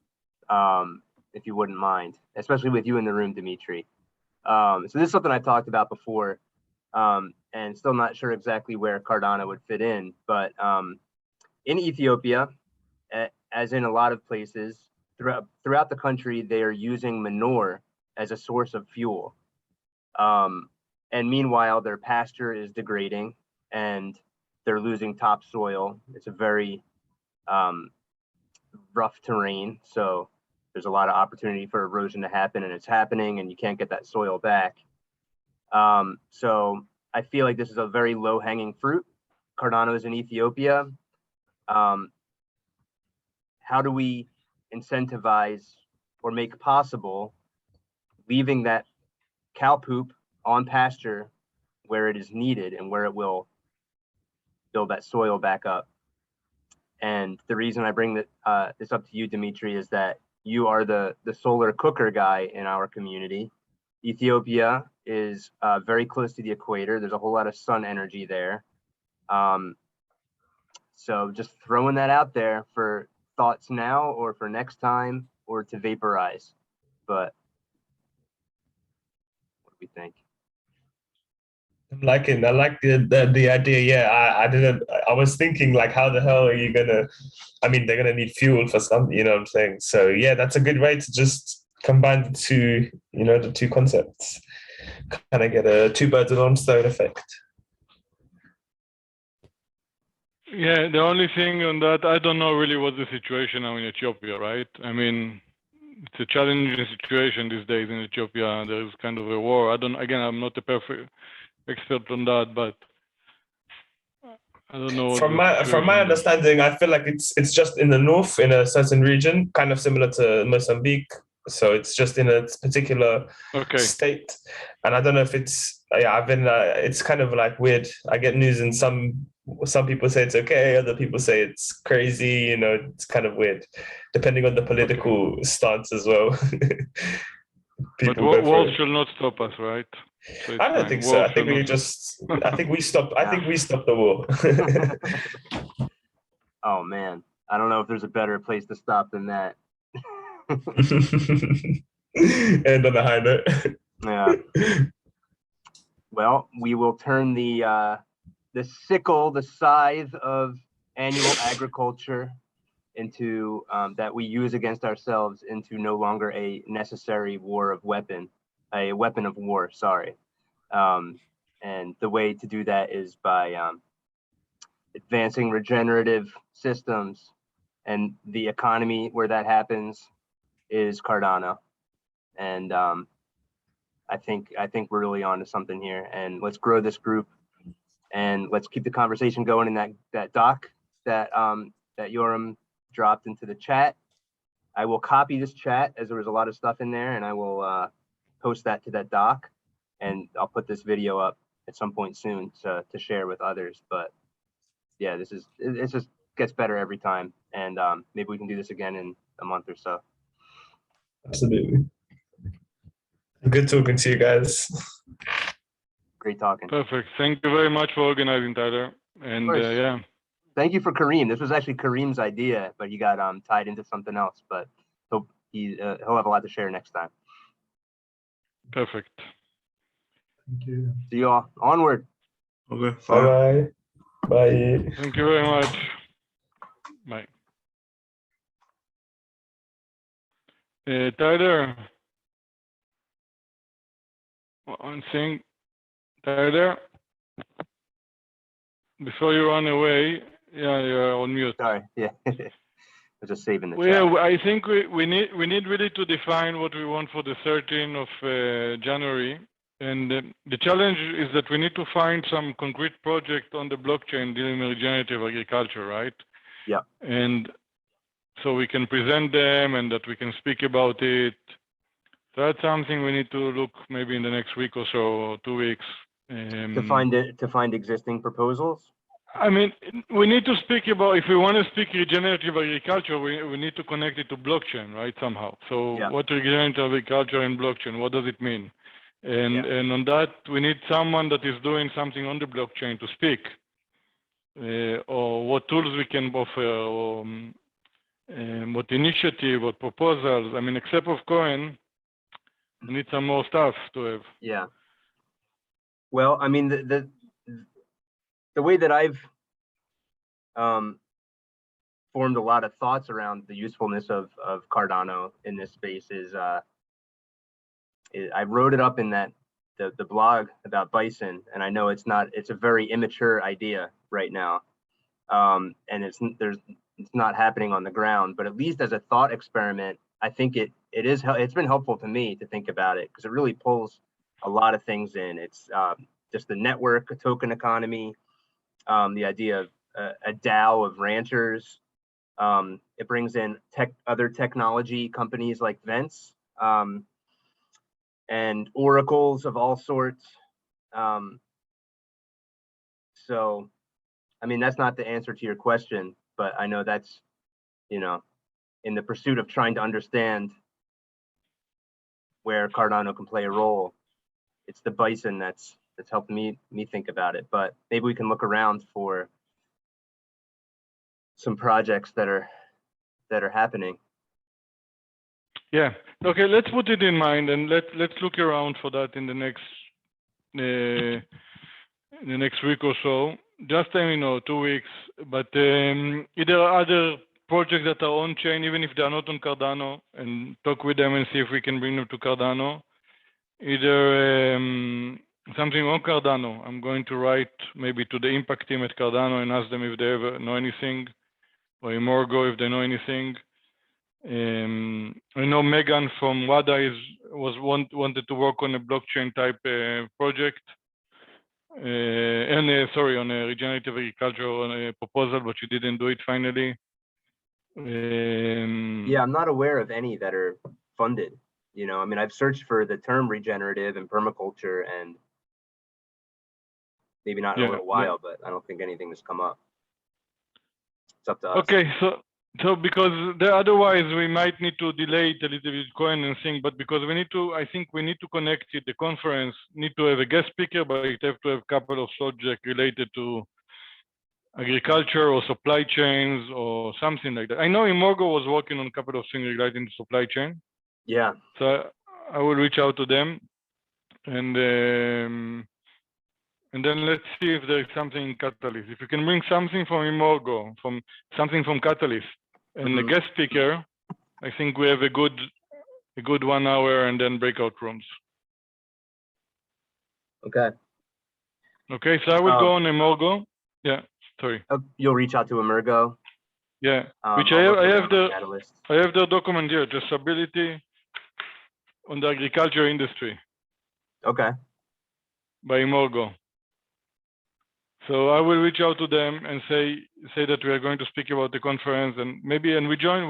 if you wouldn't mind, especially with you in the room, Dimitri. So this is something I talked about before, and still not sure exactly where Cardano would fit in, but in Ethiopia, as in a lot of places throughout the country, they are using manure as a source of fuel. And meanwhile, their pasture is degrading and they're losing topsoil. It's a very rough terrain. So there's a lot of opportunity for erosion to happen, and it's happening, and you can't get that soil back. So I feel like this is a very low hanging fruit. Cardano is in Ethiopia. How do we incentivize or make possible leaving that cow poop on pasture where it is needed and where it will build that soil back up? And the reason I bring this up to you, Dimitri, is that you are the solar cooker guy in our community. Ethiopia is very close to the equator. There's a whole lot of sun energy there. So just throwing that out there for thoughts now or for next time or to vaporize. But what do we think? I like the idea. Yeah, I was thinking like, how the hell are you gonna, I mean, they're gonna need fuel for some, you know what I'm saying? So yeah, that's a good way to just combine the two concepts. Kind of get a two birds with one stone effect. Yeah, the only thing on that, I don't know really what's the situation now in Ethiopia, right? I mean, it's a challenging situation these days in Ethiopia. There's kind of a war. I'm not a perfect expert on that, but I don't know. From my understanding, I feel like it's just in the north, in a certain region, kind of similar to Mozambique. So it's just in a particular state, and I don't know if it's it's kind of like weird. I get news, and some people say it's okay, other people say it's crazy. You know, it's kind of weird, depending on the political stance as well. But wars should not stop us, right? So I don't think so. I think we stopped the war. Oh man, I don't know if there's a better place to stop than that. End on a high note. Yeah. Well, we will turn the sickle, the scythe of annual agriculture into that we use against ourselves into no longer a necessary a weapon of war, sorry. And the way to do that is by advancing regenerative systems and the economy where that happens is Cardano. And I think we're really on to something here. And let's grow this group, and let's keep the conversation going in that doc that that Yoram dropped into the chat. I will copy this chat, as there was a lot of stuff in there, and I will post that to that doc, and I'll put this video up at some point soon to share with others. But yeah, it just gets better every time, and maybe we can do this again in a month or so. Absolutely. Good talking to you guys. Great talking. Perfect. Thank you very much for organizing, Tyler. And yeah. Thank you for Kareem. This was actually Kareem's idea, but he got tied into something else. But he'll have a lot to share next time. Perfect. Thank you. See you all. Onward. Okay. Bye. Bye. Thank you very much. Bye. Tyler. One thing. Tyler. Before you run away, yeah, you're on mute. Sorry. Yeah. I was just saving the chat. Yeah, I think we need really to define what we want for the 13th of January. And the challenge is that we need to find some concrete project on the blockchain dealing with regenerative agriculture, right? Yeah. And so we can present them and that we can speak about it. So that's something we need to look maybe in the next week or so, or 2 weeks. To find existing proposals. I mean, we need to speak about, if we want to speak regenerative agriculture, we need to connect it to blockchain, right, somehow. So Yeah. what regenerative agriculture and blockchain, what does it mean? And on that, we need someone that is doing something on the blockchain to speak, or what tools we can offer, or what initiative, what proposals. I mean, except of Cohen, we need some more stuff to have. Yeah. Well, I mean, the way that I've formed a lot of thoughts around the usefulness of Cardano in this space is I wrote it up in the blog about bison, and I know it's a very immature idea right now, and it's not happening on the ground, but at least as a thought experiment, I think it's been helpful to me to think about it, because it really pulls a lot of things in. It's just the network, a token economy, the idea of a DAO of ranchers. It brings in other technology companies like Vents, and oracles of all sorts. So, I mean, that's not the answer to your question, but I know that's, in the pursuit of trying to understand where Cardano can play a role, it's the bison that's helped me think about it. But maybe we can look around for some projects that are happening. Yeah. Okay. Let's put it in mind, and let's look around for that in the next week or so. Just 2 weeks. But either other projects that are on chain, even if they are not on Cardano, and talk with them and see if we can bring them to Cardano. Either something on Cardano. I'm going to write maybe to the impact team at Cardano and ask them if they ever know anything, or Imorgo if they know anything. I know Megan from WADA wanted to work on a blockchain type project, and sorry, on a regenerative agriculture on a proposal, but she didn't do it finally. Yeah, I'm not aware of any that are funded. I mean, I've searched for the term regenerative and permaculture, and maybe not in a little while, but I don't think anything has come up. It's up to us. Okay, so because otherwise we might need to delay it a little bit, Coin and thing, but because I think we need to connect it. The conference need to have a guest speaker, but it have to have a couple of subjects related to agriculture or supply chains or something like that. I know Imorgo was working on a couple of things related to supply chain. Yeah. So I will reach out to them, and then let's see if there is something in Catalyst. If you can bring something from Imorgo, something from Catalyst, and a guest speaker, I think we have a good 1 hour, and then breakout rooms. Okay. Okay, so I will go on Imorgo. Yeah, sorry. You'll reach out to Imorgo. Yeah, which I'll I look have around on the Catalyst. I have the document here, traceability on the agriculture industry Okay. by Morgo. So I will reach out to them and say that we are going to speak about the conference, and maybe we join.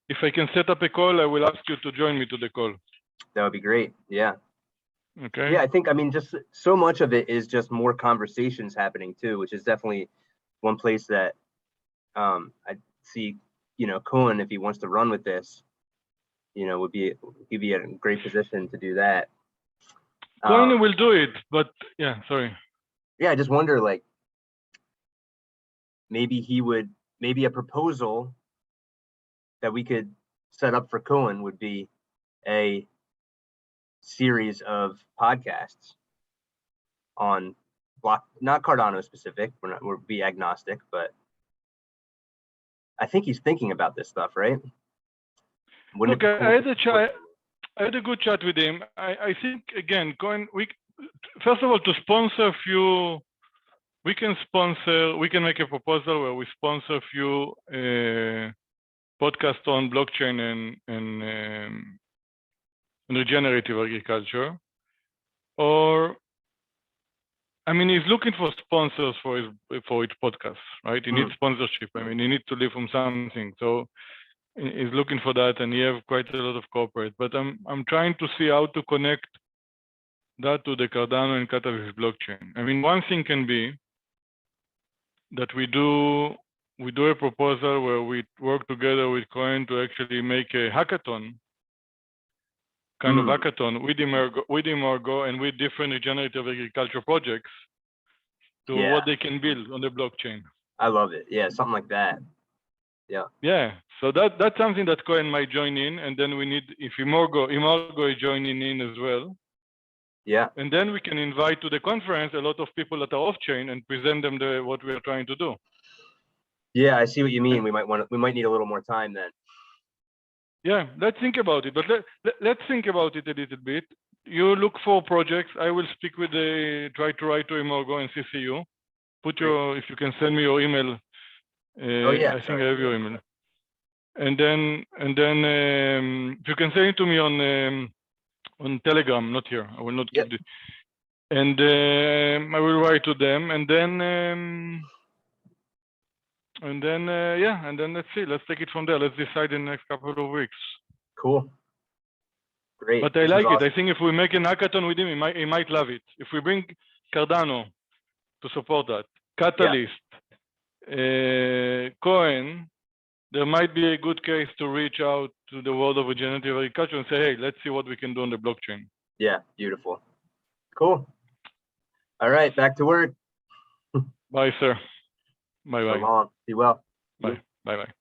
If I can set up a call, I will ask you to join me to the call. That would be great. Yeah. Okay. Yeah, I mean, just so much of it is just more conversations happening too, which is definitely one place that I see, Cohen, if he wants to run with this, he'd be in a great position to do that. Cohen will do it, but yeah, sorry. Yeah, I just wonder, like, maybe a proposal that we could set up for Cohen would be a series of podcasts on block, not Cardano specific. We'll be agnostic, but I think he's thinking about this stuff, right? Look, I had a good chat with him. I think, again, Cohen, first of all, to sponsor a few, we can make a proposal where we sponsor a few podcasts on blockchain and regenerative agriculture. Or, I mean, he's looking for sponsors for each podcast, right? He needs sponsorship. I mean, he needs to live from something. So he's looking for that, and he have quite a lot of corporate. But I'm trying to see how to connect that to the Cardano and Catalyst blockchain. I mean, one thing can be that we do a proposal where we work together with Cohen to actually make a hackathon, kind of hackathon with Morgo and with different regenerative agriculture projects to what they can build on the blockchain. I love it. Yeah, something like that. Yeah. Yeah. So that's something that Cohen might join in, and then we need, if Morgo is joining in as well. Yeah. And then we can invite to the conference a lot of people that are off chain and present them what we are trying to do. Yeah, I see what you mean. We might need a little more time then. Yeah, let's think about it. But let's think about it a little bit. You look for projects. I will speak with try to write to Morgo and CC you. If you can send me your email. Oh yeah. I think I have your email. And then if you can send it to me on Telegram, not here. I will not keep it. And I will write to them, and then let's see. Let's take it from there. Let's decide in the next couple of weeks. Cool. Great. But I like it. I think if we make an hackathon with him, he might love it. If we bring Cardano to support that, Catalyst, Cohen, there might be a good case to reach out to the world of regenerative agriculture and say, hey, let's see what we can do on the blockchain. Yeah, beautiful. Cool. All right, back to work. Bye, sir. Bye-bye. So long. Be well. Bye. Bye-bye.